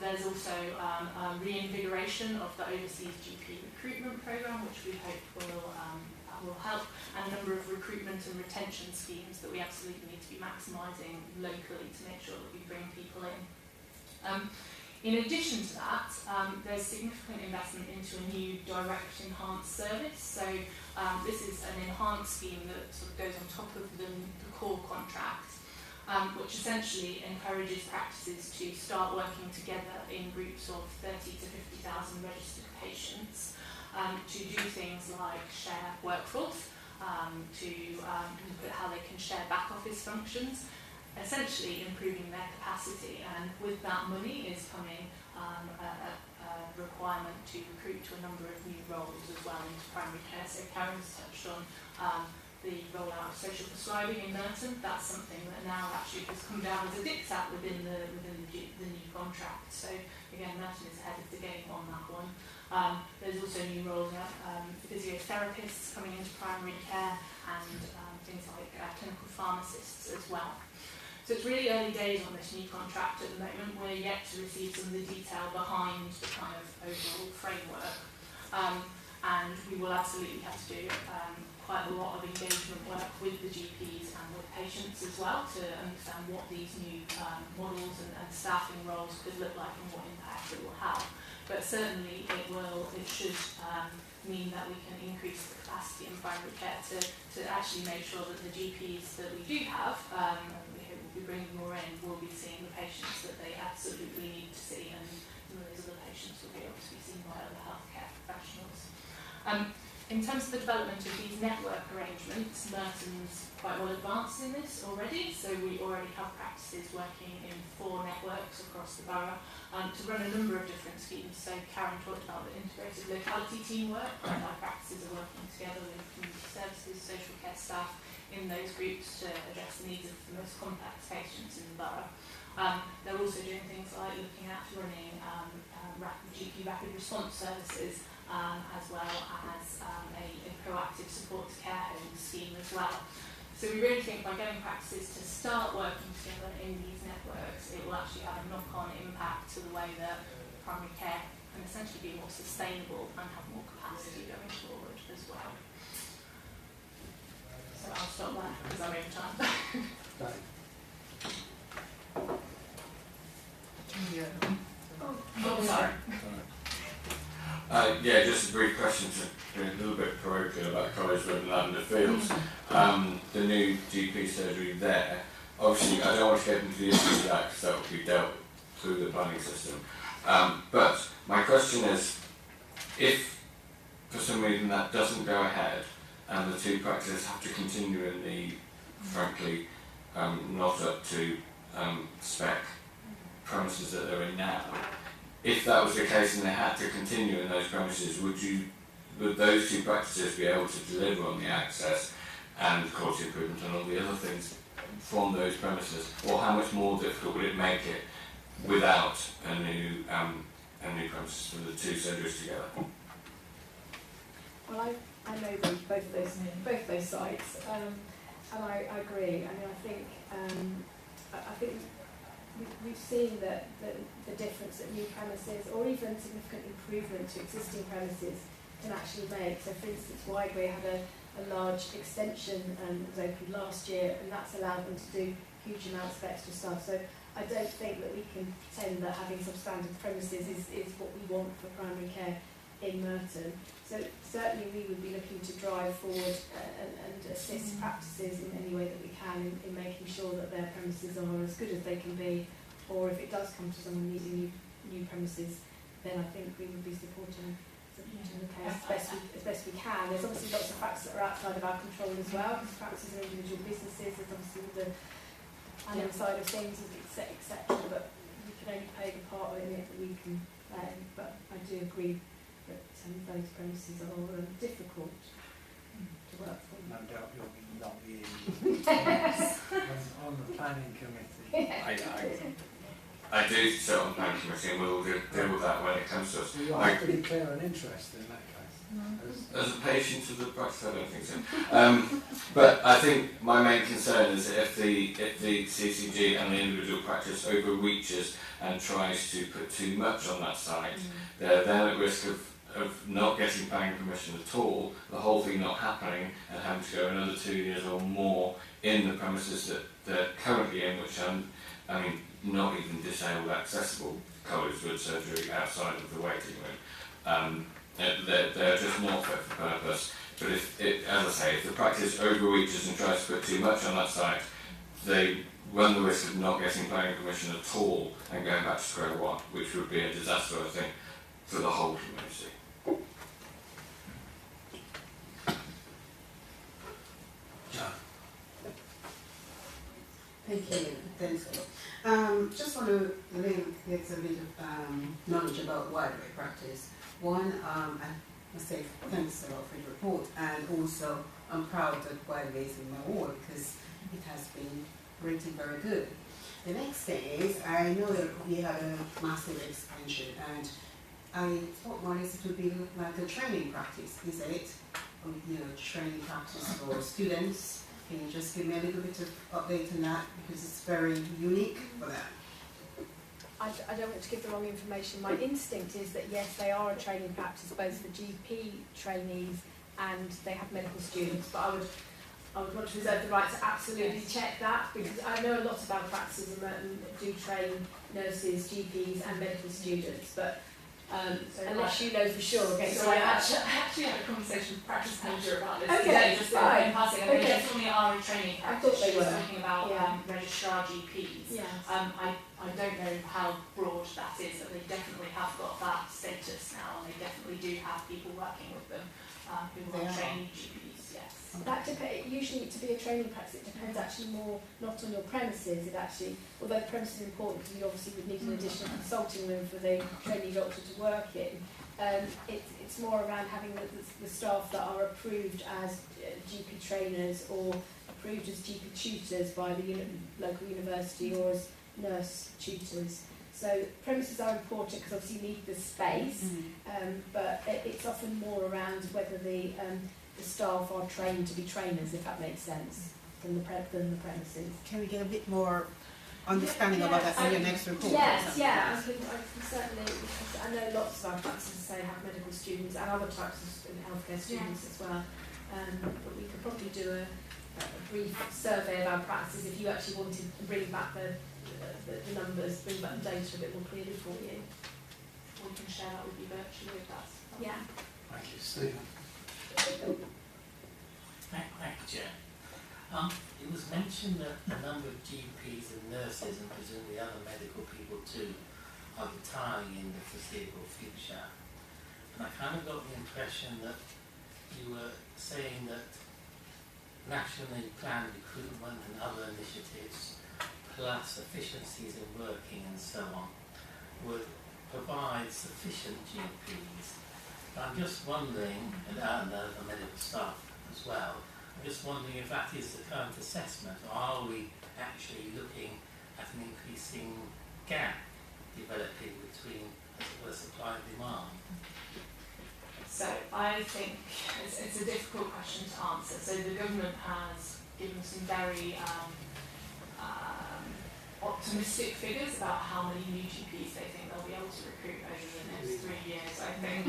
E: There's also a reinvigoration of the Overseas GP Recruitment Programme, which we hope will help, and a number of recruitment and retention schemes that we absolutely need to be maximising locally to make sure that we bring people in. In addition to that, there's significant investment into a new direct enhanced service. So this is an enhanced scheme that sort of goes on top of the core contract, which essentially encourages practices to start working together in groups of 30 to 50,000 registered patients to do things like share workforce, to look at how they can share back office functions, essentially improving their capacity. And with that money is coming a requirement to recruit to a number of new roles as well into primary care. So Karen's touched on the rollout of social prescribing in Merton. That's something that now actually has come down as a diktat within the new contract. So again, Merton is ahead of the game on that one. There's also new roles of physiotherapists coming into primary care, and things like clinical pharmacists as well. So it's really early days on this new contract at the moment. We're yet to receive some of the detail behind the kind of overall framework. And we will absolutely have to do quite a lot of engagement work with the GPs and with patients as well to understand what these new models and staffing roles could look like and what impact it will have. But certainly it should mean that we can increase the capacity in primary care to actually make sure that the GPs that we do have, and we hope we'll be bringing more in, will be seeing the patients that they absolutely need to see, and those other patients will be able to be seen by other healthcare professionals. In terms of the development of these network arrangements, Merton's quite well advanced in this already, so we already have practices working in 4 networks across the borough to run a number of different schemes. So Karen talked about the integrated locality teamwork, where our practices are working together with community services, social care staff in those groups to address the needs of the most complex patients in the borough. They're also doing things like looking at running GP rapid response services, as well as a proactive support to care home scheme as well. So we really think by getting practices to start working together in these networks, it will actually have a knock-on impact to the way that primary care can essentially be more sustainable and have more capacity going forward as well. So I'll stop there because I'm over time. Oh, sorry.
F: Yeah, just a brief question to be a little bit parochial about College Road and Lavender Fields. The new GP surgery there, obviously I don't want to get into the issues of that because that will be dealt through the planning system. But my question is, if for some reason that doesn't go ahead and the 2 practices have to continue in the, frankly, not up to spec premises that they're in now, if that was the case and they had to continue in those premises, would those 2 practices be able to deliver on the access and quality improvement and all the other things from those premises? Or how much more difficult would it make it without a new premises for the 2 surgeries together?
D: Well, I know both those sites, and I agree. I mean, I think we've seen that the difference that new premises or even significant improvement to existing premises can actually make. So for instance, Wygray had a large extension that was opened last year, and that's allowed them to do huge amounts of extra stuff. So I don't think that we can pretend that having substandard premises is what we want for primary care in Merton. So certainly we would be looking to drive forward and assist practices in any way that we can in making sure that their premises are as good as they can be, or if it does come to someone needing new premises, then I think we would be supporting the case as best we can. There's obviously lots of factors that are outside of our control as well, because practices are individual businesses. There's obviously the planning side of things, etc. But we can only play the part in it that we can play. But I do agree that those premises are difficult to work for.
G: No doubt you'll be lobbying on the planning committee.
F: I do sit on the planning committee, and we'll deal with that when it comes to us.
G: So you'll have to declare an interest in that case.
F: As a patient of the practice, I don't think so. But I think my main concern is that if the CCG and the individual practice overreaches and tries to put too much on that site, they're then at risk of not getting planning permission at all, the whole thing not happening, and having to go another 2 years or more in the premises that they're currently in, which I mean, not even disabled accessible college wood surgery outside of the waiting room. They're just not fit for purpose. But as I say, if the practice overreaches and tries to put too much on that site, they run the risk of not getting planning permission at all and going back to square one, which would be a disaster, I think, for the whole community.
B: Thank you. Thanks. Just want to get a bit of knowledge about Wygray practice. One, I must say thanks a lot for your report, and also I'm proud that Wygray is in my ward because it has been rated very good. The next thing is, I know that we had a massive expansion, and I thought one is it would be like a training practice, is it? Training practice for students. Can you just give me a little bit of update on that, because it's very unique for them?
D: I don't want to give the wrong information. My instinct is that yes, they are a training practice both for GP trainees and they have medical students, but I would want to reserve the right to absolutely check that, because I know a lot about practices in Merton that do train nurses, GPs and medical students, but unless you know for sure. Okay,
E: so I actually had a conversation with the practice manager about this
D: okay,
E: today, just in passing. I mean,
D: okay.
E: definitely are a training
D: I
E: practice.
D: thought they
E: She was
D: were.
E: talking about
D: Yeah.
E: registrar GPs.
D: Yes.
E: I don't know how broad that is, but they definitely have got that status now, and they definitely do have people working with them who are trained GPs. Yes.
D: That usually to be a training practice, it depends actually more not on your premises. It actually, although the premises are important because you obviously would need an additional consulting room for the trainee doctor to work in. It's more around having the staff that are approved as GP trainers or approved as GP tutors by the local university or as nurse tutors. So premises are important because obviously you need the space, but it's often more around whether the staff are trained to be trainers, if that makes sense, than the premises.
B: Can we get a bit more understanding about that in your next report?
D: Yes, yeah, I can certainly, because I know lots of our practices say have medical students and other types of healthcare students as well. But we could probably do a brief survey of our practices if you actually wanted to bring back the numbers, bring back the data a bit more clearly for you.
E: We can share that with you virtually if that's
D: Yeah.
G: Thank you, Stephen.
K: Thank you, Chair. It was mentioned that a number of GPs and nurses, and presumably other medical people too, are retiring in the foreseeable future. And I kind of got the impression that you were saying that nationally planned recruitment and other initiatives, plus efficiencies in working and so on, would provide sufficient GPs. But I'm just wondering, and other medical staff as well, I'm just wondering if that is the current assessment, or are we actually looking at an increasing gap developing between, as it were, supply and demand?
E: So I think it's a difficult question to answer. So the government has given some very optimistic figures about how many new GPs they think they'll be able to recruit over the next 3 years, I think.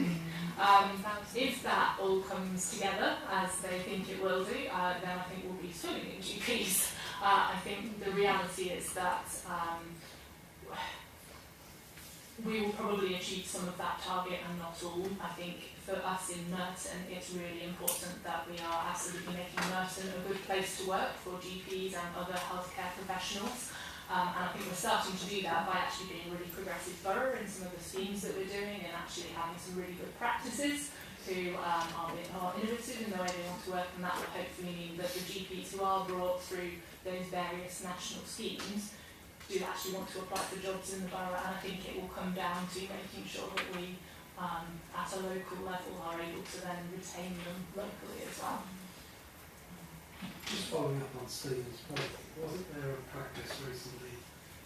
E: If that all comes together, as they think it will do, then I think we'll be swimming in GPs. I think the reality is that we will probably achieve some of that target and not all. I think for us in Merton, it's really important that we are absolutely making Merton a good place to work for GPs and other healthcare professionals. And I think we're starting to do that by actually being a really progressive borough in some of the schemes that we're doing, and actually having some really good practices who are innovative in the way they want to work, and that will hopefully mean that the GPs who are brought through those various national schemes do actually want to apply for jobs in the borough. And I think it will come down to making sure that we, at a local level, are able to then retain them locally as well.
A: Just following up on Stephen's point, wasn't there a practice recently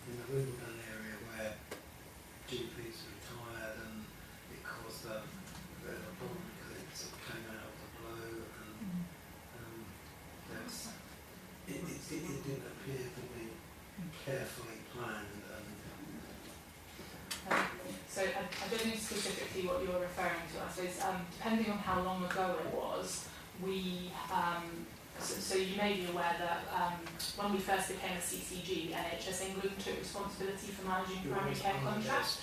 A: in the Wimbledon area where GPs retired and it caused a bit of a problem because it sort of came out of the blue, and it didn't appear to be carefully planned.
E: So I don't know specifically what you're referring to. I suppose depending on how long ago it was, we so you may be aware that when we first became a CCG, NHS England took responsibility for managing primary care contracts.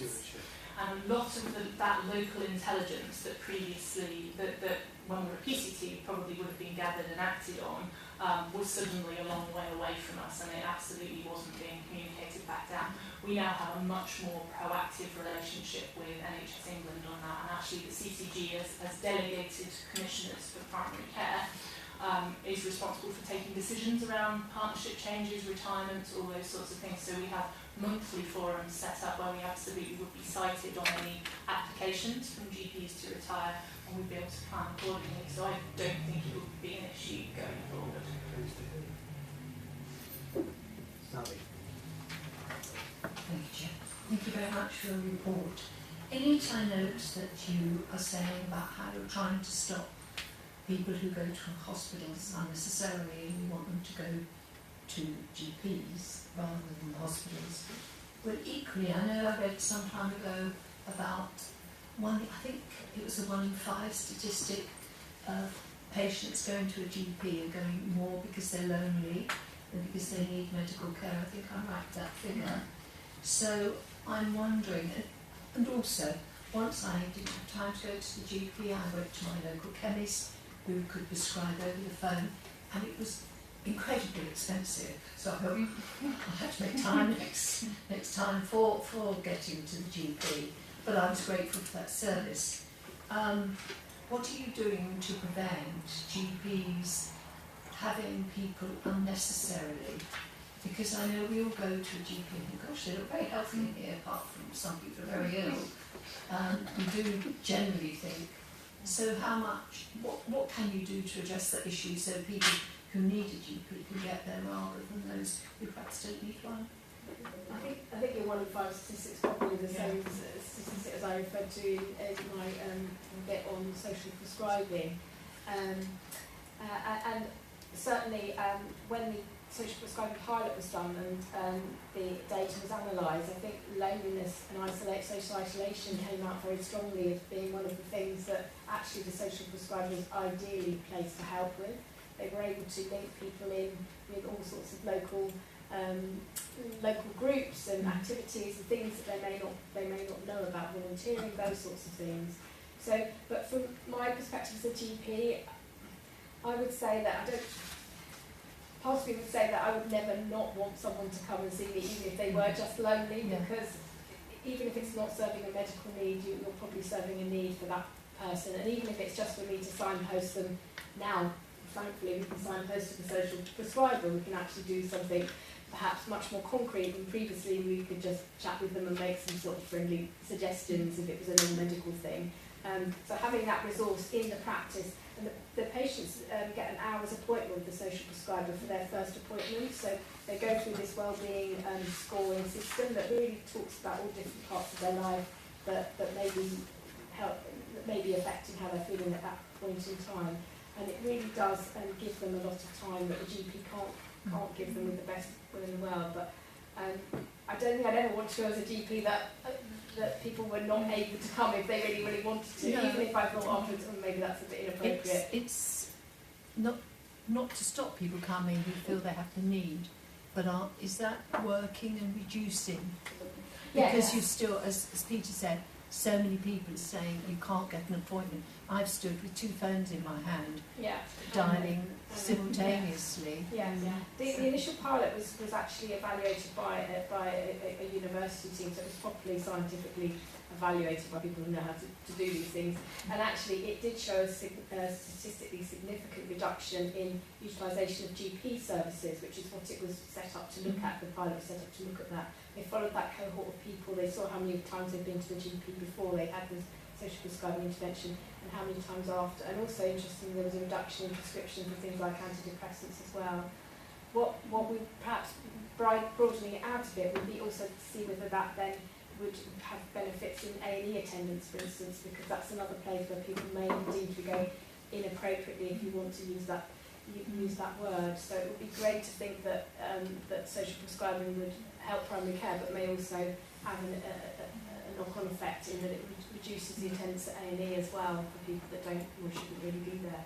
E: And a lot of that local intelligence that previously, that when we were PCT probably would have been gathered and acted on, was suddenly a long way away from us, and it absolutely wasn't being communicated back down. We now have a much more proactive relationship with NHS England on that, and actually the CCG as delegated commissioners for primary care is responsible for taking decisions around partnership changes, retirements, all those sorts of things. So we have monthly forums set up where we absolutely would be cited on any applications from GPs to retire, and we'd be able to plan accordingly. So I don't think it would be an issue going forward.
A: Sally.
C: Thank you, Chair. Thank you very much for your report. In it I note that you are saying about how you're trying to stop people who go to hospitals unnecessarily, and you want them to go to GPs rather than hospitals. But equally, I know I read some time ago about I think it was a 1 in 5 statistic of patients going to a GP are going more because they're lonely than because they need medical care. I think I right that figure. So I'm wondering, and also, once I didn't have time to go to the GP, I went to my local chemist who could prescribe over the phone, and it was incredibly expensive. So I thought I had to make time next time for getting to the GP. But I was grateful for that service. What are you doing to prevent GPs having people unnecessarily? Because I know we all go to a GP and think, gosh, they look very healthy in here, apart from some people are very ill. We do generally think. So how much, what can you do to address that issue so people who need a GP can get there rather than those who perhaps don't need one?
D: I think your 1 in 5 statistics probably the same statistic as I referred to in my bit on social prescribing. And certainly when the social prescribing pilot was done and the data was analysed, I think loneliness and social isolation came out very strongly as being one of the things that actually the social prescribers ideally placed to help with. They were able to link people in with all sorts of local groups and activities and things that they may not know about, volunteering, those sorts of things. So, but from my perspective as a GP, I would say that part of me would say that I would never not want someone to come and see me, even if they were just lonely, because even if it's not serving a medical need, you're probably serving a need for that person. And even if it's just for me to signpost them now, thankfully we can signpost to the social prescriber, we can actually do something perhaps much more concrete than previously. We could just chat with them and make some sort of friendly suggestions if it was a non-medical thing. So having that resource in the practice, and the patients get an hour's appointment with the social prescriber for their first appointment, so they go through this wellbeing scoring system that really talks about all different parts of their life that may be affecting how they're feeling at that point in time. And it really does give them a lot of time that the GP can't give them with the best will in the world. But I don't think I'd ever want to go as a GP that people were not able to come if they really, really wanted to,
C: No.
D: even if I thought afterwards, oh, maybe that's a bit inappropriate.
C: It's not to stop people coming who feel they have the need, but is that working and reducing?
D: Yeah,
C: Because
D: yeah.
C: you've still, as Peter said, so many people are saying you can't get an appointment. I've stood with 2 phones in my hand,
D: Yeah.
C: dialing simultaneously.
D: Yeah, yeah. The initial pilot was actually evaluated by a university team, so it was properly scientifically evaluated by people who know how to do these things. And actually, it did show a statistically significant reduction in utilisation of GP services, which is what it was set up to look at. The pilot was set up to look at that. They followed that cohort of people. They saw how many times they'd been to the GP before they had the social prescribing intervention, and how many times after. And also, interestingly, there was a reduction in prescription for things like antidepressants as well. What we perhaps broadening it out a bit would be also to see whether that then would have benefits in A&E attendance, for instance, because that's another place where people may indeed be going inappropriately, if you want to use that word. So it would be great to think that that social prescribing would help primary care, but may also have a knock-on effect in that it reduces the attendance at A&E as well for people that don't or shouldn't really be there.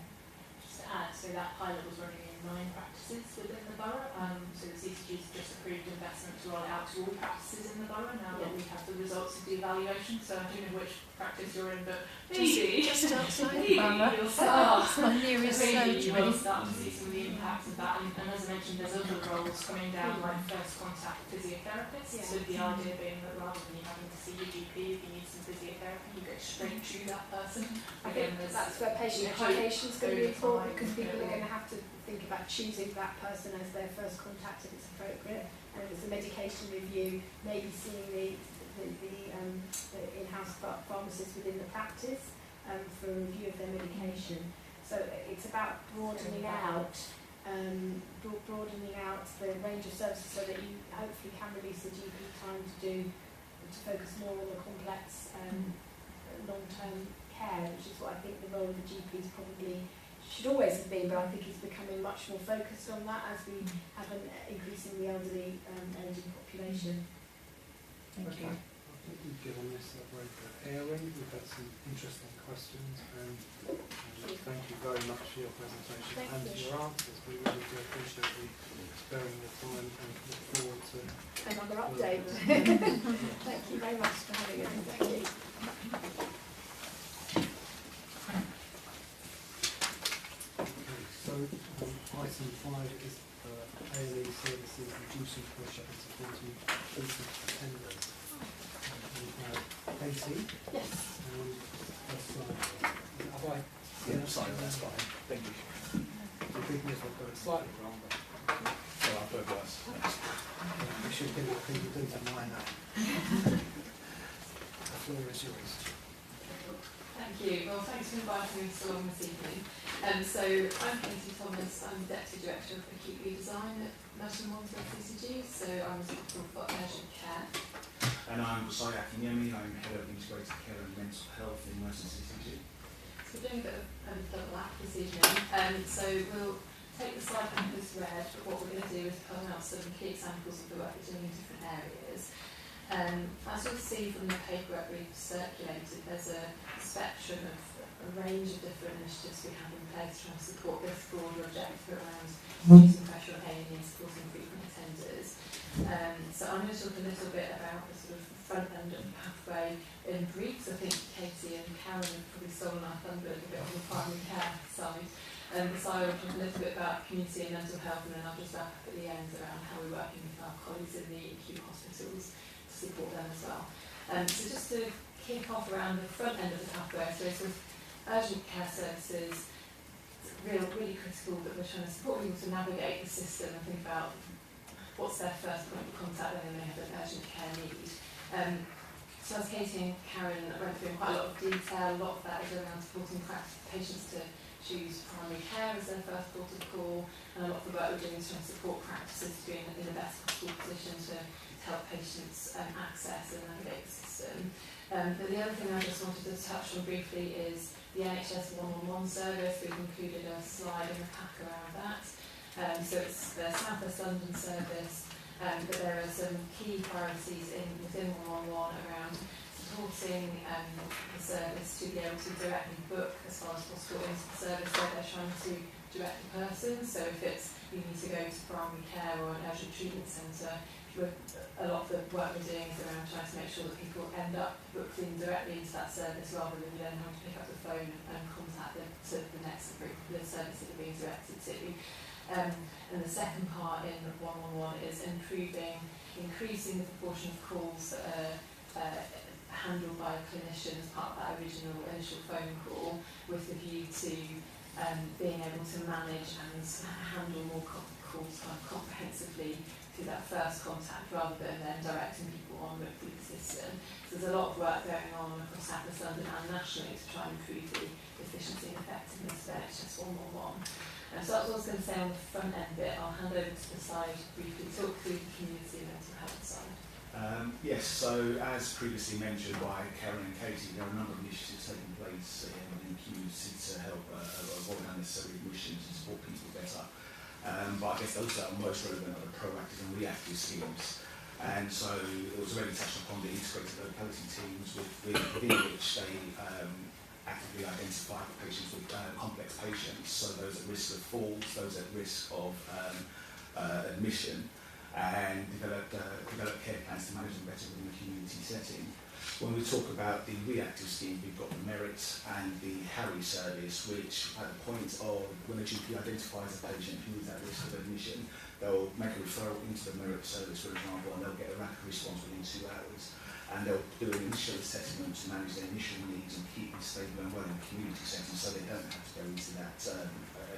E: Just to add, so that pilot was running in 9 practices within the borough. So the CCG's just approved investment to roll it out to all practices in the borough now that we have the results of the evaluation. So I don't know which practice you're in, but maybe
C: Just outside the
E: maybe
C: borough.
E: you'll start.
C: It's my nearest
E: Maybe you will
C: surgery.
E: start to see some of the impacts of that. And as I mentioned, there's other roles coming down, like first contact physiotherapists.
D: Yeah.
E: So the idea being that rather than you having to see your GP if you need some physiotherapy, you go straight to that person.
D: I think that's where patient education is going to be important, because people are going to have to think about choosing that person as their first contact if it's appropriate. And if it's a medication review, maybe seeing the in-house pharmacist within the practice for a review of their medication. So it's about broadening out the range of services so that you hopefully can release the GP time to focus more on the complex long-term care, which is what I think the role of the GP is probably should always have been, but I think it's becoming much more focused on that as we have an increasingly elderly aging population.
C: Thank you.
G: I think we've given this a very good airing. We've had some interesting questions, and thank you very much for your presentation and your answers. We really do appreciate you sparing your time and look forward to
D: Another update. Thank you very much for having us. Thank you.
G: So, item 5 is A&E services, reducing pressure and supporting treatment attenders. We have Katie.
D: Yes.
G: And first slide. Have I?
L: Yeah, sorry, that's fine. Thank you.
G: The big news I've got it slightly wrong, but
L: Well, I've heard worse.
G: we should give what people do to mind that. The floor is yours.
E: Thank you. Well, thanks for inviting me so long this evening. So I'm Katie Thomas. I'm Deputy Director of Acute Redesign at Morden CCG. So I'm responsible for urgent care.
L: And I'm Sai Akinyemi. I'm Head of Integrated Care and Mental Health in Merton CCG.
E: So we're doing a bit of double act this evening. So we'll take the slide from this read, but what we're going to do is pull out some key examples of the work we're doing in different areas. As you'll see from the paperwork we've circulated, there's a spectrum of a range of different initiatives we have in place trying to support this broader objective around reducing pressure on A&E and supporting frequent attenders. So I'm going to talk a little bit about the sort of front end of the pathway in brief. So I think Katie and Karen have probably stolen our thunder a bit on the primary care side. So I will talk a little bit about community and mental health, and then I'll just wrap up at the end around how we're working with our colleagues in the acute hospitals to support them as well. So just to kick off around the front end of the pathway, so sort of urgent care services, it's really critical that we're trying to support people to navigate the system and think about what's their first point of contact when they have an urgent care need. So as Katie and Karen went through in quite a lot of detail, a lot of that is around supporting patients to choose primary care as their first port of call, and a lot of the work we're doing is trying to support practices to be in the best possible position to help patients access and navigate the system. But the other thing I just wanted to touch on briefly is the NHS one-on-one service. We've included a slide in the pack around that. So it's the South West London service, but there are some key priorities within 111 around supporting the service to be able to directly book as far as possible into the service where they're trying to direct the person. So if it's you need to go to primary care or an urgent treatment centre, a lot of the work we're doing is around trying to make sure that people end up booked in directly into that service rather than then having to pick up the phone and contact them to the next the service that they're being directed to. And the second part in 111 is increasing the proportion of calls that are handled by a clinician as part of that original initial phone call, with the view to being able to manage and handle more calls kind of comprehensively through that first contact rather than then directing people onward through the system. So there's a lot of work going on across South West London and nationally to try and improve the efficiency and effectiveness of NHS 111. So that's what I was going to say on the front end bit. I'll hand over to the side briefly, talk through the community and mental health side.
L: Yes, so as previously mentioned by Karen and Katie, there are a number of initiatives taking place in the community to help avoid unnecessary admissions and support people better. But I guess those that are most relevant are the proactive and reactive schemes. And so it was already touched upon the integrated locality teams within which they actively identify patients with complex patients, so those at risk of falls, those at risk of admission, and develop care plans to manage them better within the community setting. When we talk about the reactive scheme, we've got the Merit and the Harry service, which at the point of when a GP identifies a patient who is at risk of admission, they'll make a referral into the Merit service, for example, and they'll get a rapid response within 2 hours. And they'll do an initial assessment to manage their initial needs and keep them stable and well in the community setting, so they don't have to go into that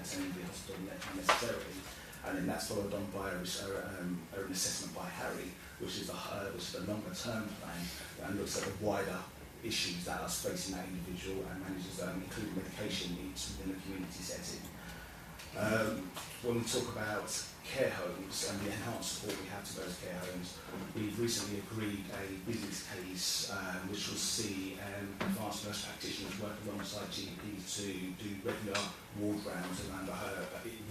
L: attending the hospital unnecessarily. And then that's followed on by an assessment by Harry, which is the longer term plan and looks at the wider issues that are facing that individual and manages including medication needs within the community setting. When we talk about care homes and the enhanced support we have to those care homes, we've recently agreed a business case which will see advanced nurse practitioners work alongside GPs to do regular ward rounds around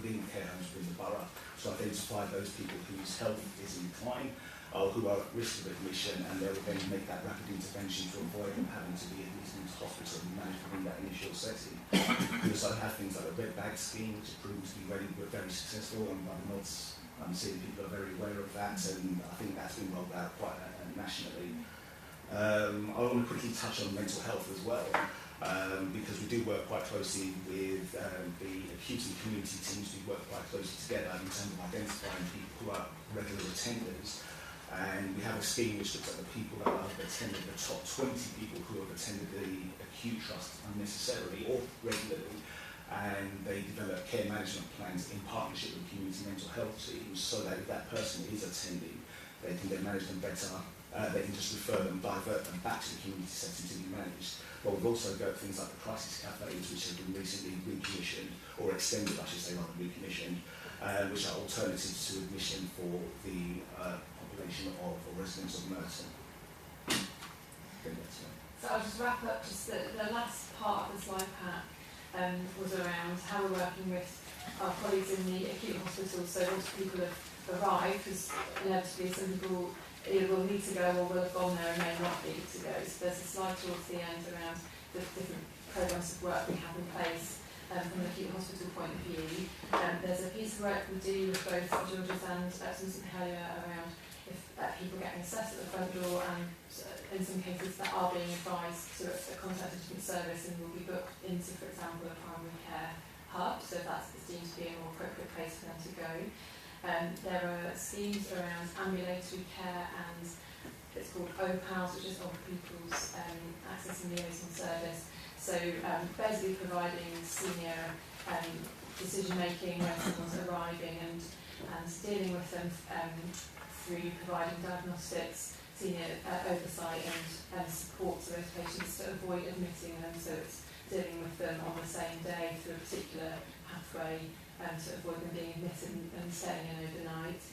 L: within care homes within the borough to identify those people whose health is in decline or who are at risk of admission, and they will then make that rapid intervention to avoid them having to be admitted into hospital and managed within that initial setting. We also have things like the red bag scheme, which proves to be very successful, and by the nods I'm seeing people are very aware of that, and I think that's been rolled out quite nationally. I want to quickly touch on mental health as well, because we do work quite closely with the acute and community teams. We work quite closely together in terms of identifying people who are regular attenders. And we have a scheme which looks at the people that have attended, the top 20 people who have attended the acute trust unnecessarily or regularly, and they develop care management plans in partnership with community mental health teams, so that if that person is attending, they can then manage them better. They can just refer them, divert them back to the community setting to be managed. But we've also got things like the crisis cafes, which have been recently recommissioned, or extended, I should say, rather than recommissioned, which are alternatives to admission for the population of residents of Merton.
E: So I'll just wrap up. Just the last part of the slide pack was around how we're working with our colleagues in the acute hospitals. So once people have arrived, because inevitably some people either will need to go or will have gone there and may not need to go. So there's a slide towards the end around the different programmes of work we have in place from an acute hospital point of view. There's a piece of work we do with both Georges and Susan Hellier around if people getting assessed at the front door, and in some cases that are being advised to contact a different service and will be booked into, for example, a primary care hub, so that's deemed to be a more appropriate place for them to go. There are schemes around ambulatory care, and it's called OPALS, which is Old People's Access and Liaison Service. So basically providing senior decision making when someone's arriving and dealing with them through providing diagnostics, senior oversight and support to those patients to avoid admitting them. So it's dealing with them on the same day through a particular pathway to avoid them being admitted and staying in overnight.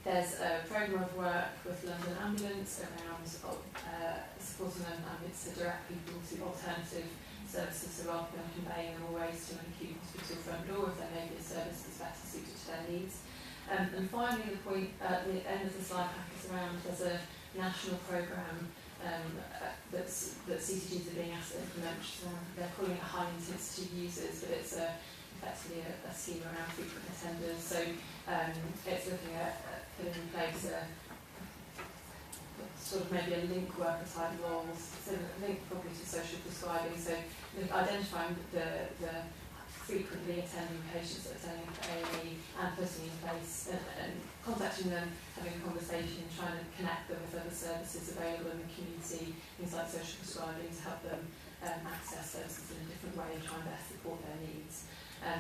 E: There's a programme of work with London Ambulance around supporting London Ambulance to direct people to alternative services, so rather than conveying them always to an acute hospital front door, if there may be a service that's better suited to their needs.
D: And finally, the point at the end of the slide pack is around there's a national programme that CCGs are being asked to implement. They're calling it high intensity users, but it's effectively a scheme around frequent attenders. So it's looking at putting in place a sort of maybe a link worker type role, so link probably to social prescribing. So identifying the frequently attending patients that are attending A&E and putting in place and contacting them, having a conversation, trying to connect them with other services available in the community, things like social prescribing to help them access services in a different way and try and best support their needs.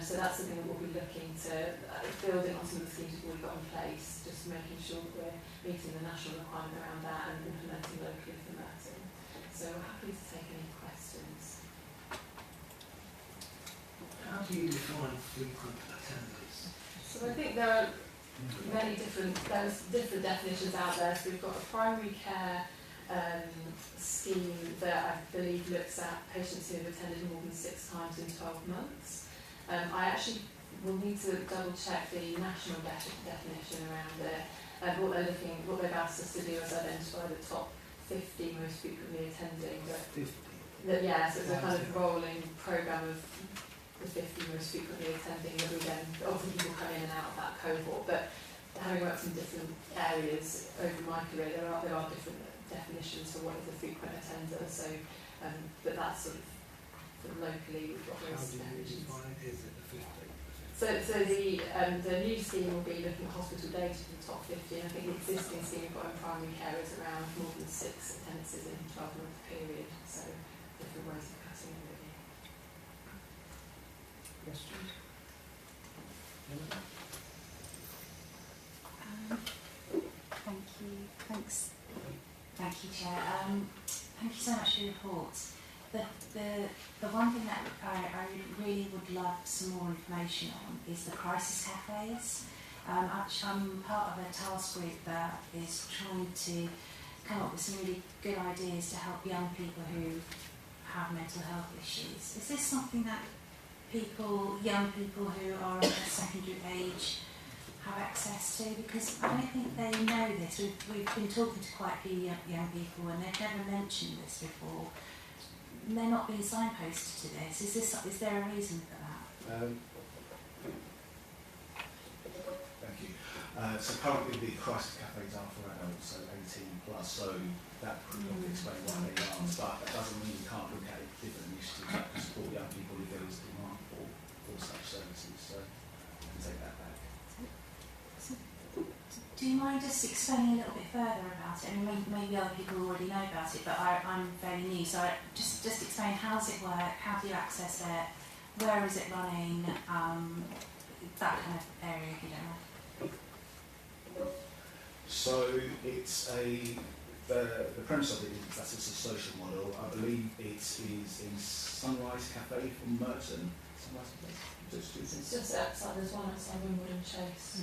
D: So that's something that we'll be looking to building on some of the schemes we've already got in place, just making sure that we're meeting the national requirement around that and implementing locally for Merton. So we're happy to take any questions.
A: How do you define frequent attenders?
D: So I think there are there's different definitions out there. So we've got a primary care scheme that I believe looks at patients who have attended more than 6 times in 12 months. I actually will need to double check the national definition around it. What they've asked us to do is identify the top 50 most frequently attending.
A: 50?
D: Yeah, so it's a kind of rolling programme of the 50 most frequently attending that we then, often people come in and out of that cohort, but having worked in different areas over my career, there are different definitions for what is a frequent attender, so, but that's sort of locally we've got those definitions.
A: How do you define it? Is it the 50?
D: So the new scheme will be looking at hospital data for the top 50, and I think the existing scheme we've got in primary care is around more than 6 attendances in a 12-month period, so different ways of cutting it really.
G: Questions?
H: Thank you. Thanks.
I: Thank you, Chair. Thank you so much for your report. The one thing that I really would love some more information on is the crisis cafes. I'm part of a task group that is trying to come up with some really good ideas to help young people who have mental health issues. Is this something that young people who are of a secondary age have access to? Because I don't think they know this. We've been talking to quite a few young people and they've never mentioned this before. They're not being signposted to this. Is there a reason for that?
L: Thank you. So currently the crisis cafes are for adults, so 18 plus, so that could probably explain why they aren't, but that doesn't mean you can't look at different initiatives that can support young people if there is demand for such services, so I can take that back.
I: Do you mind just explaining a little bit further about it? I mean, maybe other people already know about it, but I'm fairly new, so just explain how does it work, how do you access it, where is it running, that kind of area if you don't know.
L: So it's the premise of it is that it's a social model. I believe it is in Sunrise Cafe from Merton. Sunrise Cafe?
D: It's just outside, there's one outside Morden Chase.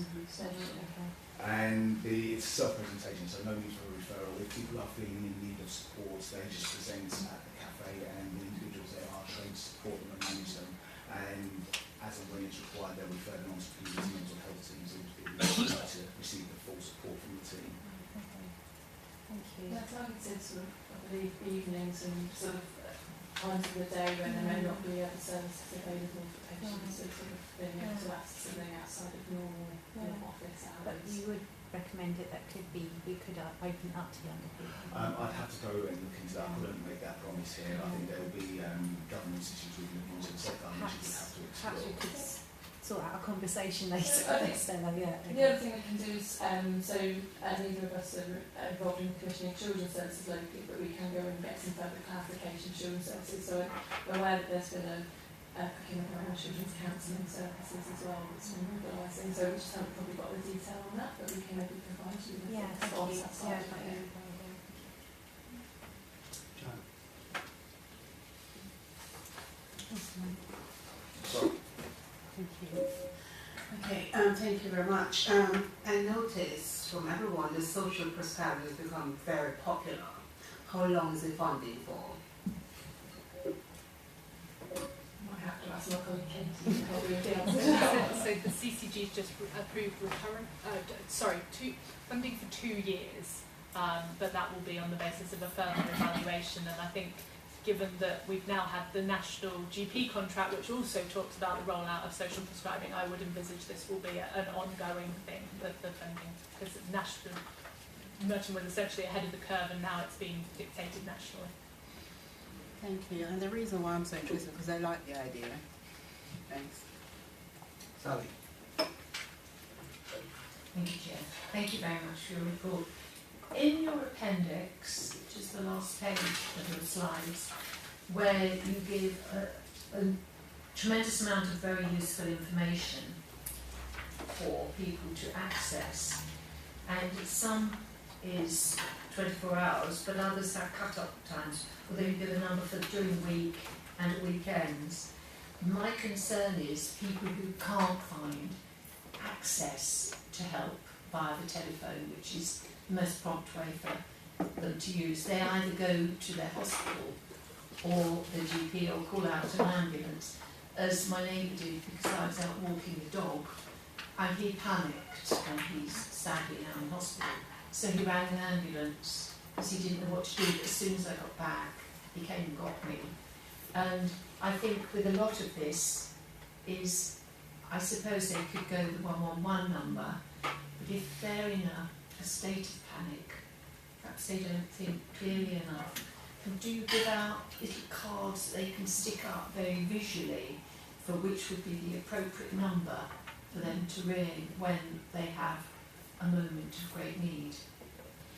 L: And it's self-presentation, so no need for a referral. If people are feeling in need of support, they just present at the cafe and the individuals there are trained to support them and manage them. And as and when it's required, they'll refer them on to previous mental health teams if they would like to receive the full support from the team.
H: Okay. Thank you.
D: Yeah, targeted sort of, I believe, evenings and sort of times of the day when there may not be other services available for patients, so sort of being able to access something outside of normal office hours.
H: But you would recommend it that we could open up to younger people?
L: I'd have to go and look into that. I couldn't make that promise here. I think there will be government issues we can look into, so government would have to explore.
H: Perhaps we could sort out a conversation later.
D: The other thing we can do is, so neither of us are involved in commissioning children's services locally, but we can go and get some further clarification children's services. So I'm aware that there's been a procurement around children's counselling services as well that's been mobilising. So we just haven't probably got the detail on that, but we can maybe provide you with
H: Yeah,
D: that
H: thank you.
D: side of it.
A: John?
L: Sorry.
H: Thank you.
B: Okay, thank you very much. I noticed from everyone the social prescribing has become very popular. How long is the funding for?
D: Might have to ask my colleague Kate. you can help me with the answer.
M: So the CCG's just approved funding for 2 years, but that will be on the basis of a further evaluation. And I think, given that we've now had the national GP contract, which also talks about the rollout of social prescribing, I would envisage this will be an ongoing thing, the funding, because Merton was essentially ahead of the curve, and now it's being dictated nationally.
B: Thank you. And the reason why I'm so interested is because I like the idea. Thanks.
A: Sally.
C: Thank you, Chair. Thank you very much for your report. In your appendix, which is the last page of your slides, where you give a tremendous amount of very useful information for people to access, and some is 24 hours, but others have cut-off times, although you give a number for during the week and at weekends. My concern is people who can't find access to help via the telephone, which is the most prompt way for them to use. They either go to their hospital or the GP or call out an ambulance, as my neighbour did because I was out walking the dog, and he panicked, and he's sadly now in hospital. So he rang an ambulance because he didn't know what to do, but as soon as I got back, he came and got me. And I think with a lot of this is, I suppose they could go with the 111 number, but if they're in a state of panic, perhaps they don't think clearly enough, and do give out little cards that they can stick up very visually for which would be the appropriate number for them to ring when they have a moment of great need.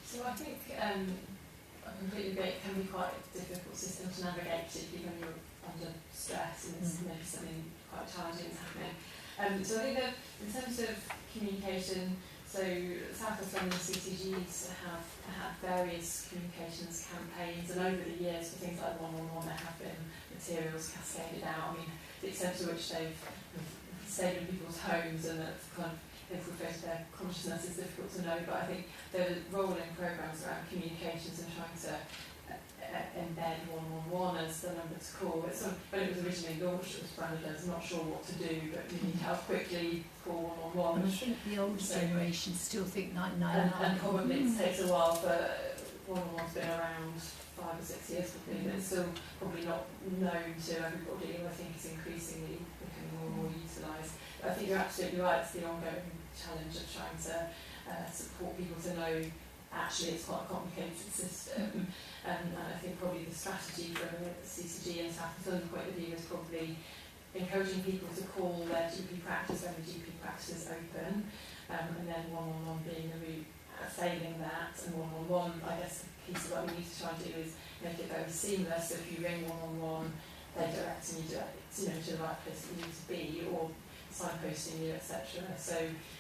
E: So I think I completely agree, it can be quite a difficult system to navigate, particularly when you're under stress and it's maybe something quite challenging is happening. So I think that in terms of communication, so South West London CCGs have had various communications campaigns, and over the years for things like 111 there have been materials cascaded out. I mean, the extent to which they've stayed in people's homes and that's kind of infiltrated their consciousness is difficult to know, but I think there are rolling programmes around communications and trying to embed 111 as the number to call. It's sort of, when it was originally launched, it was branded as not sure what to do, but you need how quickly call 111.
C: And I think the older generation still think 999.
E: And probably it takes a while for 111's been around 5 or 6 years probably, but it's still probably not known to everybody, and I think it's increasingly becoming more and more utilised. But I think you're absolutely right, it's the ongoing challenge of trying to support people to know actually it's quite a complicated system. And I think probably the strategy from a CCG and South London point of view is probably encouraging people to call their GP practice when the GP practice is open, and then 111 being the route failing that, and 111, I guess the piece of what we need to try and do is make it very seamless. So if you ring 111, they direct you to the right place that you need to be, or signposting you, etc. So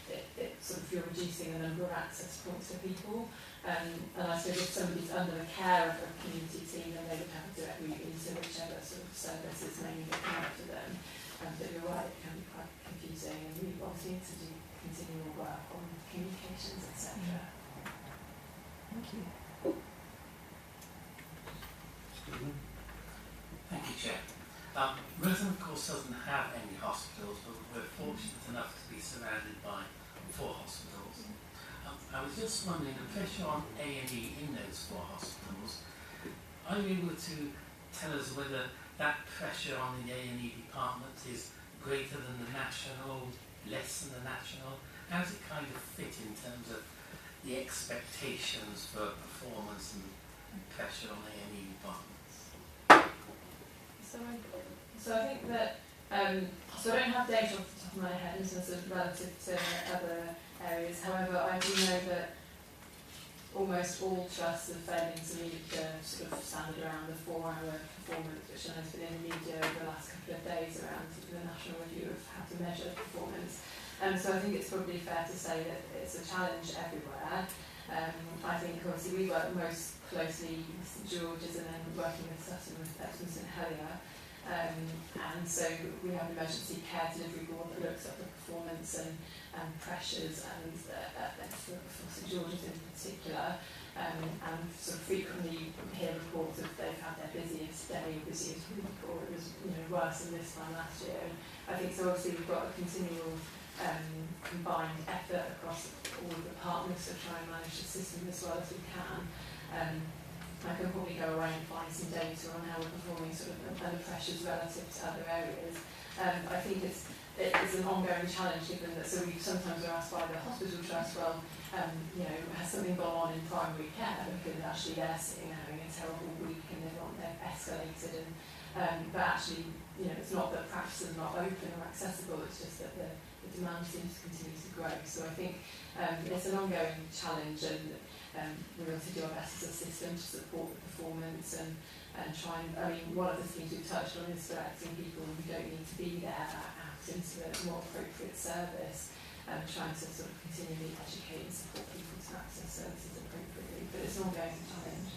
E: it sort of, you're reducing the number of access points for people. And I suppose if somebody's under the care of a community team, then they would have a direct route into whichever sort of service is mainly looking after them. But you're right, it can be quite confusing, and we obviously need to do continual work on communications, etc.
C: Thank you.
K: Thank you, Chair. Merton, of course, doesn't have any hospitals, but we're fortunate enough to be surrounded by 4 hospitals. I was just wondering, the pressure on A&E in those 4 hospitals, are you able to tell us whether that pressure on the A&E department is greater than the national, less than the national? How does it kind of fit in terms of the expectations for performance and pressure on A&E departments?
E: So I think that, so I don't have data off the top of my head in terms of relative to other areas. However, I do know that almost all trusts are failing to meet the sort of standard around the 4-hour performance, which I know has been in the media over the last couple of days around the national review of how to measure performance. So I think it's probably fair to say that it's a challenge everywhere. I think obviously we work most closely with St George's and then working with Sutton with Epsom St Helier. And so we have an emergency care delivery board that looks at the performance and pressures and for St George's in particular, and sort of frequently hear reports of they've had their busiest day, busiest week, or it was worse than this time last year. And I think so obviously we've got a continual combined effort across all the departments to try and manage the system as well as we can. I can probably go away and find some data on how we're performing sort of under pressures relative to other areas. I think it's an ongoing challenge given that, so we sometimes are asked by the hospital trust, well, you know, has something gone on in primary care because actually they're sitting having a terrible week and they've escalated and but actually, you know, it's not that practices are not open or accessible, it's just that the demand seems to continue to grow. So I think it's an ongoing challenge, and we're going to do our best as a system to support the performance and try and, I mean, one of the things we've touched on is directing people who don't need to be there out into a more appropriate service, trying to sort of continually educate and support people to access services appropriately, but it's an ongoing challenge.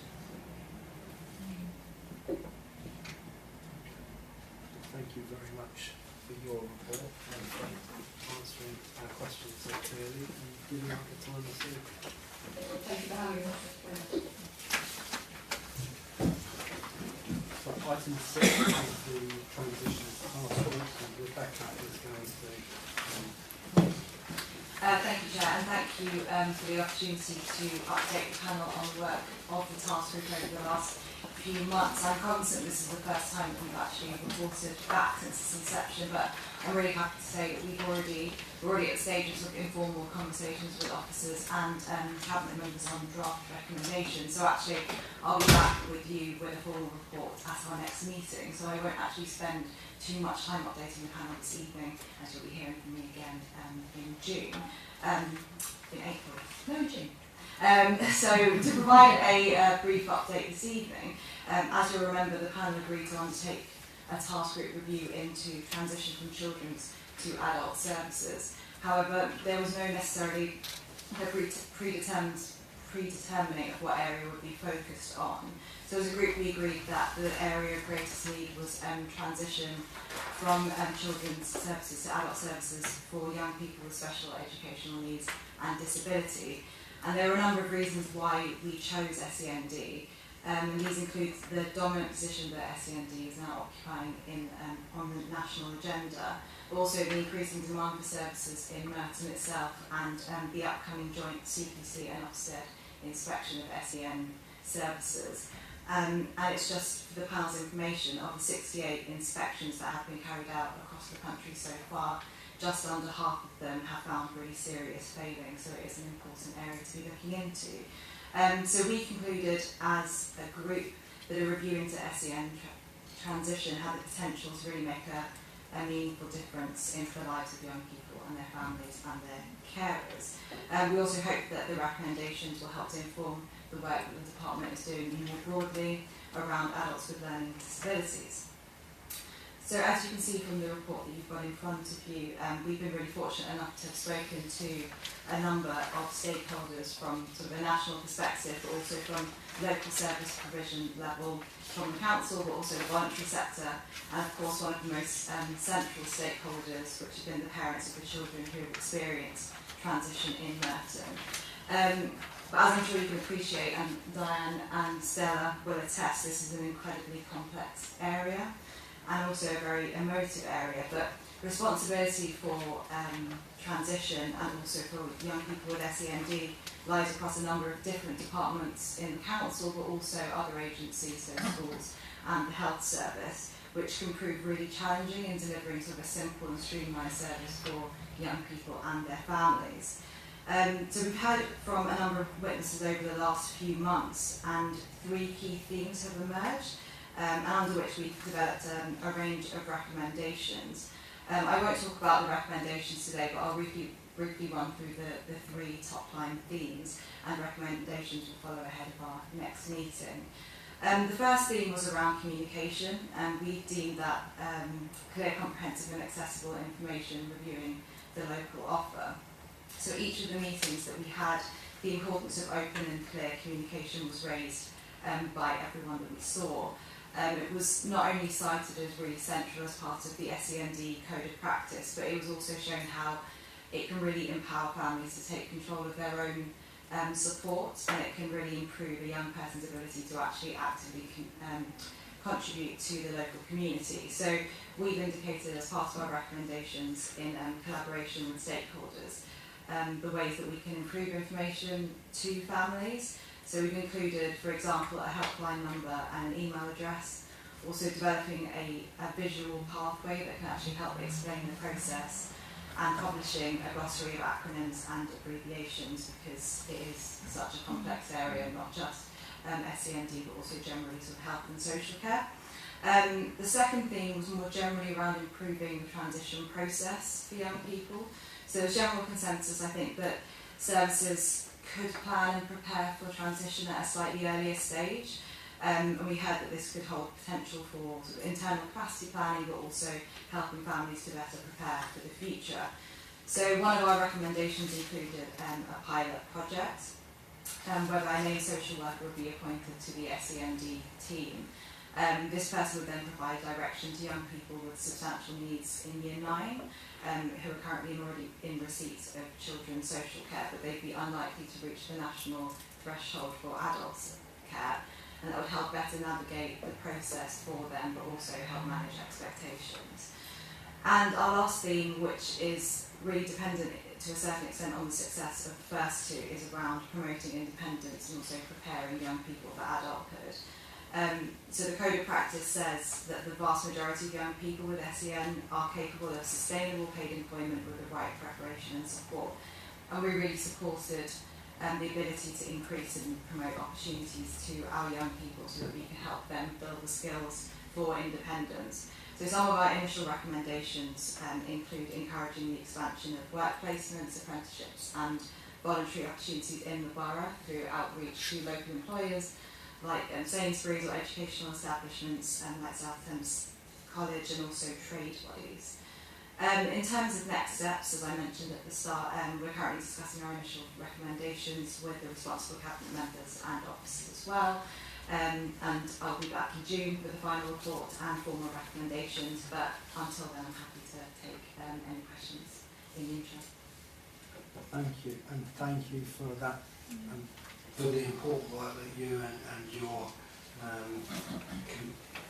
G: Thank you very much for your report and for answering our questions so clearly and giving up the time to see.
E: Thank you for having us.
G: So item 6 is the transition task force, and Rebecca is going to
J: thank you, Chair, and thank you for the opportunity to update the panel on the work of the task group over the last few months. I'm cognizant this is the first time that we've actually reported back since its inception, but I'm really happy to say that we're already at stages of informal conversations with officers and cabinet members on draft recommendations. So actually, I'll be back with you with a formal report at our next meeting. So I won't actually spend too much time updating the panel this evening, as you'll be hearing from me again in June, in April, no, June. So to provide a brief update this evening, as you'll remember, the panel agreed to undertake a task group review into transition from children's to adult services. However, there was no necessarily predetermining of what area would be focused on. So as a group we agreed that the area of greatest need was transition from children's services to adult services for young people with special educational needs and disability. And there were a number of reasons why we chose SEND, and these include the dominant position that SEND is now occupying on the national agenda, but also the increasing demand for services in Merton itself and the upcoming joint CPC and Ofsted inspection of SEN services. And it's just for the panel's information, of the 68 inspections that have been carried out across the country so far, just under half of them have found really serious failings, so it is an important area to be looking into. So we concluded as a group that a review into SEN transition had the potential to really make a meaningful difference into the lives of young people and their families and their carers. We also hope that the recommendations will help to inform the work that the department is doing more broadly around adults with learning disabilities. So as you can see from the report that you've got in front of you, we've been really fortunate enough to have spoken to a number of stakeholders from sort of a national perspective, but also from local service provision level, from the council, but also the voluntary sector, and of course one of the most central stakeholders, which have been the parents of the children who have experienced transition in Merton. But as I'm sure you can appreciate, and Diane and Stella will attest, this is an incredibly complex area, and also a very emotive area, but responsibility for transition and also for young people with SEND lies across a number of different departments in the council, but also other agencies, so schools and the health service, which can prove really challenging in delivering sort of a simple and streamlined service for young people and their families. So we've heard from a number of witnesses over the last few months, and 3 key themes have emerged, under which we've developed a range of recommendations. I won't talk about the recommendations today, but I'll briefly run through the 3 top-line themes, and recommendations will follow ahead of our next meeting. The first theme was around communication, and we deemed that clear, comprehensive and accessible information reviewing the local offer. So each of the meetings that we had, the importance of open and clear communication was raised by everyone that we saw. It was not only cited as really central as part of the SEND Code of Practice, but it was also shown how it can really empower families to take control of their own support, and it can really improve a young person's ability to actually actively contribute to the local community. So we've indicated as part of our recommendations in collaboration with stakeholders the ways that we can improve information to families. So we've included, for example, a helpline number and an email address, also developing a visual pathway that can actually help explain the process, and publishing a glossary of acronyms and abbreviations, because it is such a complex area, not just SEND but also generally sort of health and social care. The second theme was more generally around improving the transition process for young people. So there's general consensus, I think, that services could plan and prepare for transition at a slightly earlier stage. And we heard that this could hold potential for sort of internal capacity planning, but also helping families to better prepare for the future. So one of our recommendations included a pilot project, whereby a named social worker would be appointed to the SEND team. This person would then provide direction to young people with substantial needs in Year 9, who are currently already in receipt of children's social care, but they'd be unlikely to reach the national threshold for adults care. And that would help better navigate the process for them, but also help manage expectations. And our last theme, which is really dependent to a certain extent on the success of the first two, is around promoting independence and also preparing young people for adulthood. So the Code of Practice says that the vast majority of young people with SEN are capable of sustainable paid employment with the right preparation and support. And we really supported the ability to increase and promote opportunities to our young people so that we can help them build the skills for independence. So some of our initial recommendations include encouraging the expansion of work placements, apprenticeships and voluntary opportunities in the borough through outreach to local employers like Sainsbury's or educational establishments like South Thames College, and also trade bodies. In terms of next steps, as I mentioned at the start, we're currently discussing our initial recommendations with the responsible cabinet members and officers as well. And I'll be back in June with a final report and formal recommendations, but until then I'm happy to take any questions in the interim.
G: Thank you, and thank you for that, for the important work that you and your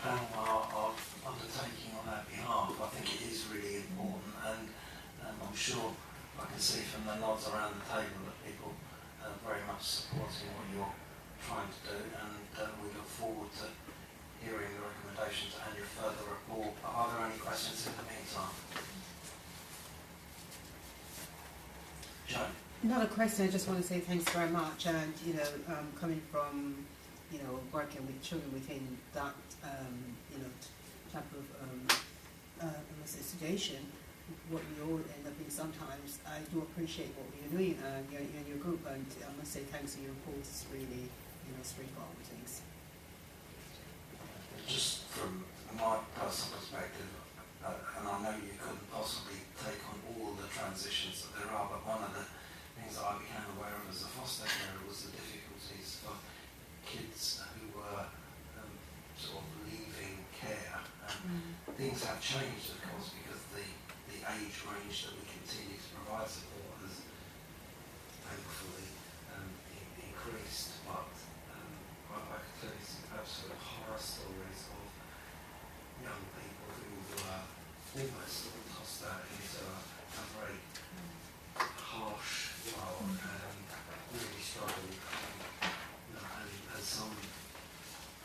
G: panel are undertaking on our behalf. I think it is really important, and I'm sure I can see from the nods around the table that people are very much supporting what you're trying to do, and we look forward to hearing the recommendations and your further report. Are there any questions in the meantime? Joe?
B: Not a question, I just want to say thanks very much, and coming from working with children within that type of situation, what we all end up in sometimes, I do appreciate what you're doing and your group, and I must say thanks to your report. It's really straightforward things.
G: Just from my personal perspective, and I know you couldn't possibly take on all the transitions that there are, but one of the things that I became aware of as a foster carer was the difficulties for kids who were sort of leaving care. Things have changed, of course, because the age range that we continue to provide support has thankfully increased, but I could tell you some absolute horror stories of young people who were almost tossed out into a very harsh world and really struggled, and some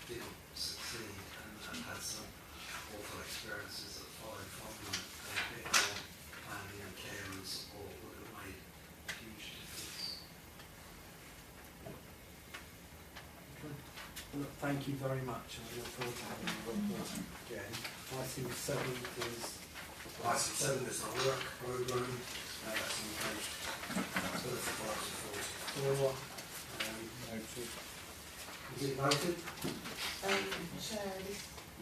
G: didn't succeed and had some awful experiences that followed from them, and a bit more planning and care and support would have made a huge difference. Look, thank you very much, and we look forward to having you report again. Item 7 is the work programme. That's on page 35 to 44. Noted. Is it noted?
N: Chair, this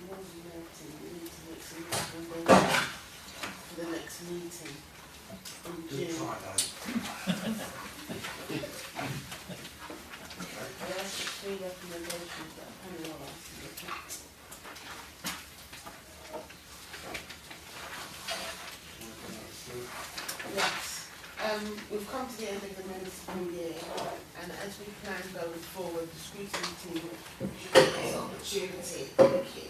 N: was noted. We need to make some recommendations for the next meeting in June.
G: Good Friday.
N: I asked for 3 recommendations that a panel will ask to look at. Yes. We've come to the end of the municipal year, and as we plan going forward, the scrutiny team should take this opportunity. Thank you.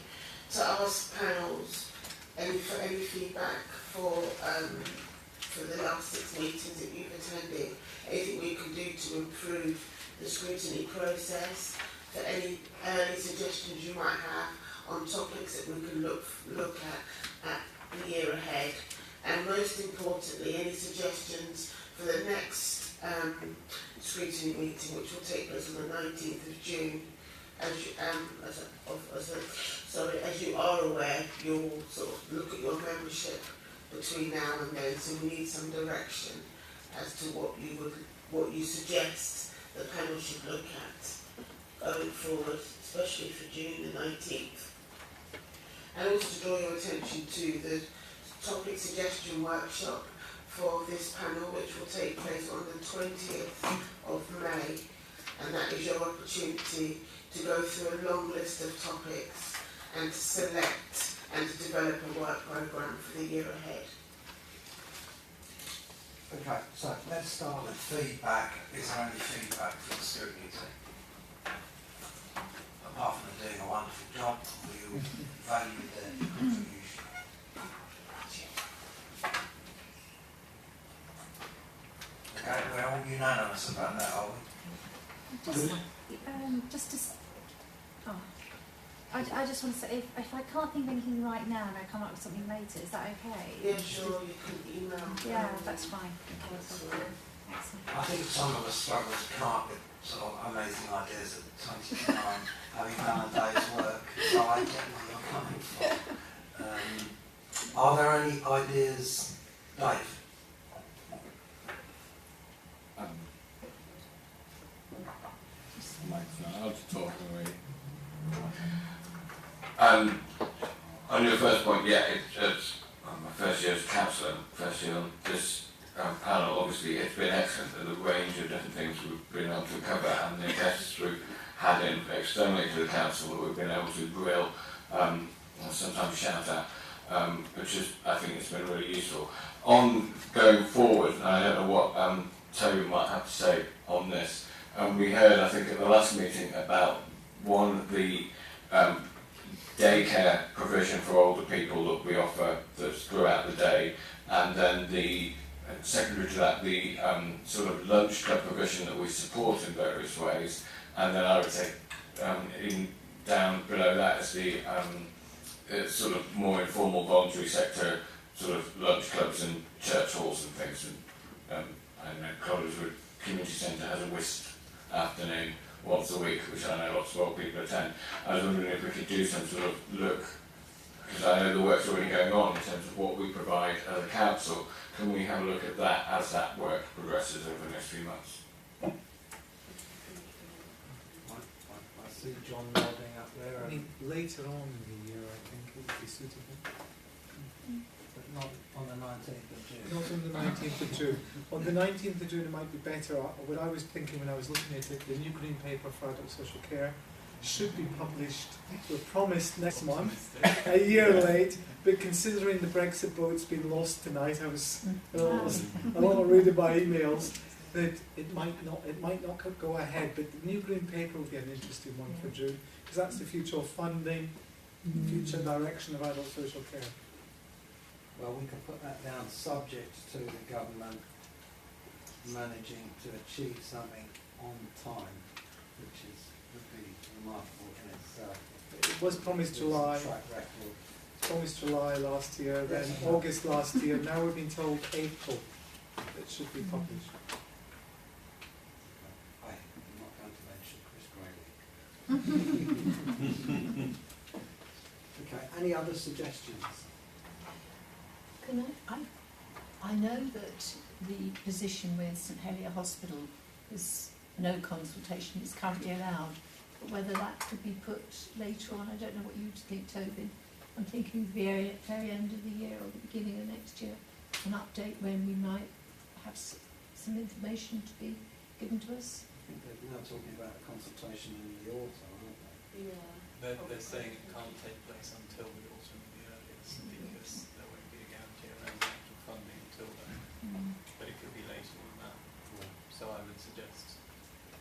N: to ask panels any feedback for the last 6 meetings that you've attended, anything we can do to improve the scrutiny process, for any early suggestions you might have on topics that we can look at the year ahead, and most importantly, any suggestions for the next scrutiny meeting, which will take place on the 19th of June. As you are aware, you'll sort of look at your membership between now and then, so we need some direction as to what you suggest the panel should look at going forward, especially for June the 19th. And also to draw your attention to the topic suggestion workshop for this panel, which will take place on the 20th of May, and that is your opportunity to go through a long list of topics and to select and to develop a work programme for the year ahead.
A: Okay, so let's start with feedback. Is there any feedback for the scrutiny team? Apart from them doing a wonderful job, we value their contribution. Okay, we're all unanimous about that, are we?
H: I just want to say, if I can't think of anything right now and I come up with something later, is that okay?
N: Yeah, sure, you can email.
H: Yeah, that's fine.
N: Excellent.
A: I think some of us struggle to come up with sort of amazing ideas at 29, having done a day's work, so I get where you're coming from. Are there any ideas, Dave?
F: I'll just talk away. On your first point, yeah, it's my first year as councillor, first year on this panel. Obviously, it's been excellent, the range of different things we've been able to cover, and the guests we've had in externally to the council that we've been able to grill, and sometimes shout at, which is, I think it's been really useful. On going forward, and I don't know what Toby might have to say on this. We heard, I think, at the last meeting about the daycare provision for older people that we offer that's throughout the day, and then the secondary to that, the sort of lunch club provision that we support in various ways, and then I would say down below that is the sort of more informal voluntary sector, sort of lunch clubs and church halls and things. And I know Collinswood Community Centre has a whist afternoon once a week, which I know lots of old people attend. I was wondering if we could do some sort of look, because I know the work's already going on in terms of what we provide as a council. Can we have a look at that as that work progresses over the next few months?
G: I see John nodding up there. I mean, later on in the year, I think it would be suitable.
A: But not on the 19th of June.
G: Not on the 19th of June. On the 19th of June, it might be better. What I was thinking when I was looking at it, the new green paper for adult social care should be published, we're promised next month, a year late, but considering the Brexit vote's been lost tonight, I was a lot of reading my emails that it might not go ahead, but the new green paper will be an interesting one for June, because that's the future of funding, future direction of adult social care.
A: Well, we can put that down subject to the government managing to achieve something on time, which would be remarkable in itself.
G: It was promised July.
A: Track record.
G: Promised July last year, then August last year. Now we've been told April it should be published.
A: I'm not going to mention Chris Grayling. Okay. Any other suggestions?
C: Can I know that the position with St Helier Hospital is no consultation is currently allowed, but whether that could be put later on, I don't know what you think, Tobin. I'm thinking the very end of the year or the beginning of next year, an update when we might have some information to be given to us.
A: I think they're now talking about a consultation in the autumn, aren't they?
N: Yeah.
O: They're saying it can't take place until the autumn at the earliest, because there won't be a guarantee around the actual funding until then. But it could be later than that. So I would suggest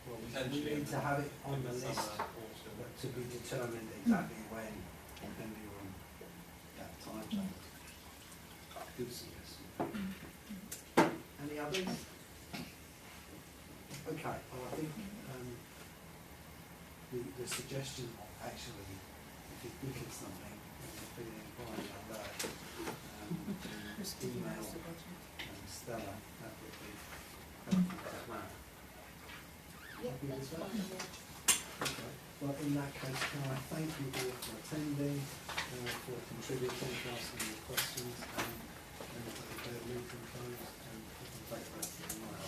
A: We need to have it on the list,
O: summer, autumn.
A: but to be determined exactly when, depending on
G: Good suggestion. Any others? Okay, well, I think the suggestion of actually, if you look at something, and you're feeling inquiry on that, email Stella, that would be helpful as well. Happy with that? Okay. Well, in that case, can I thank you all for attending, for contributing, for asking your questions, and the meeting closed, and I can take the rest of the night.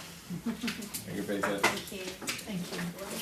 F: Thank you, Peter.
C: Thank you. Thank you.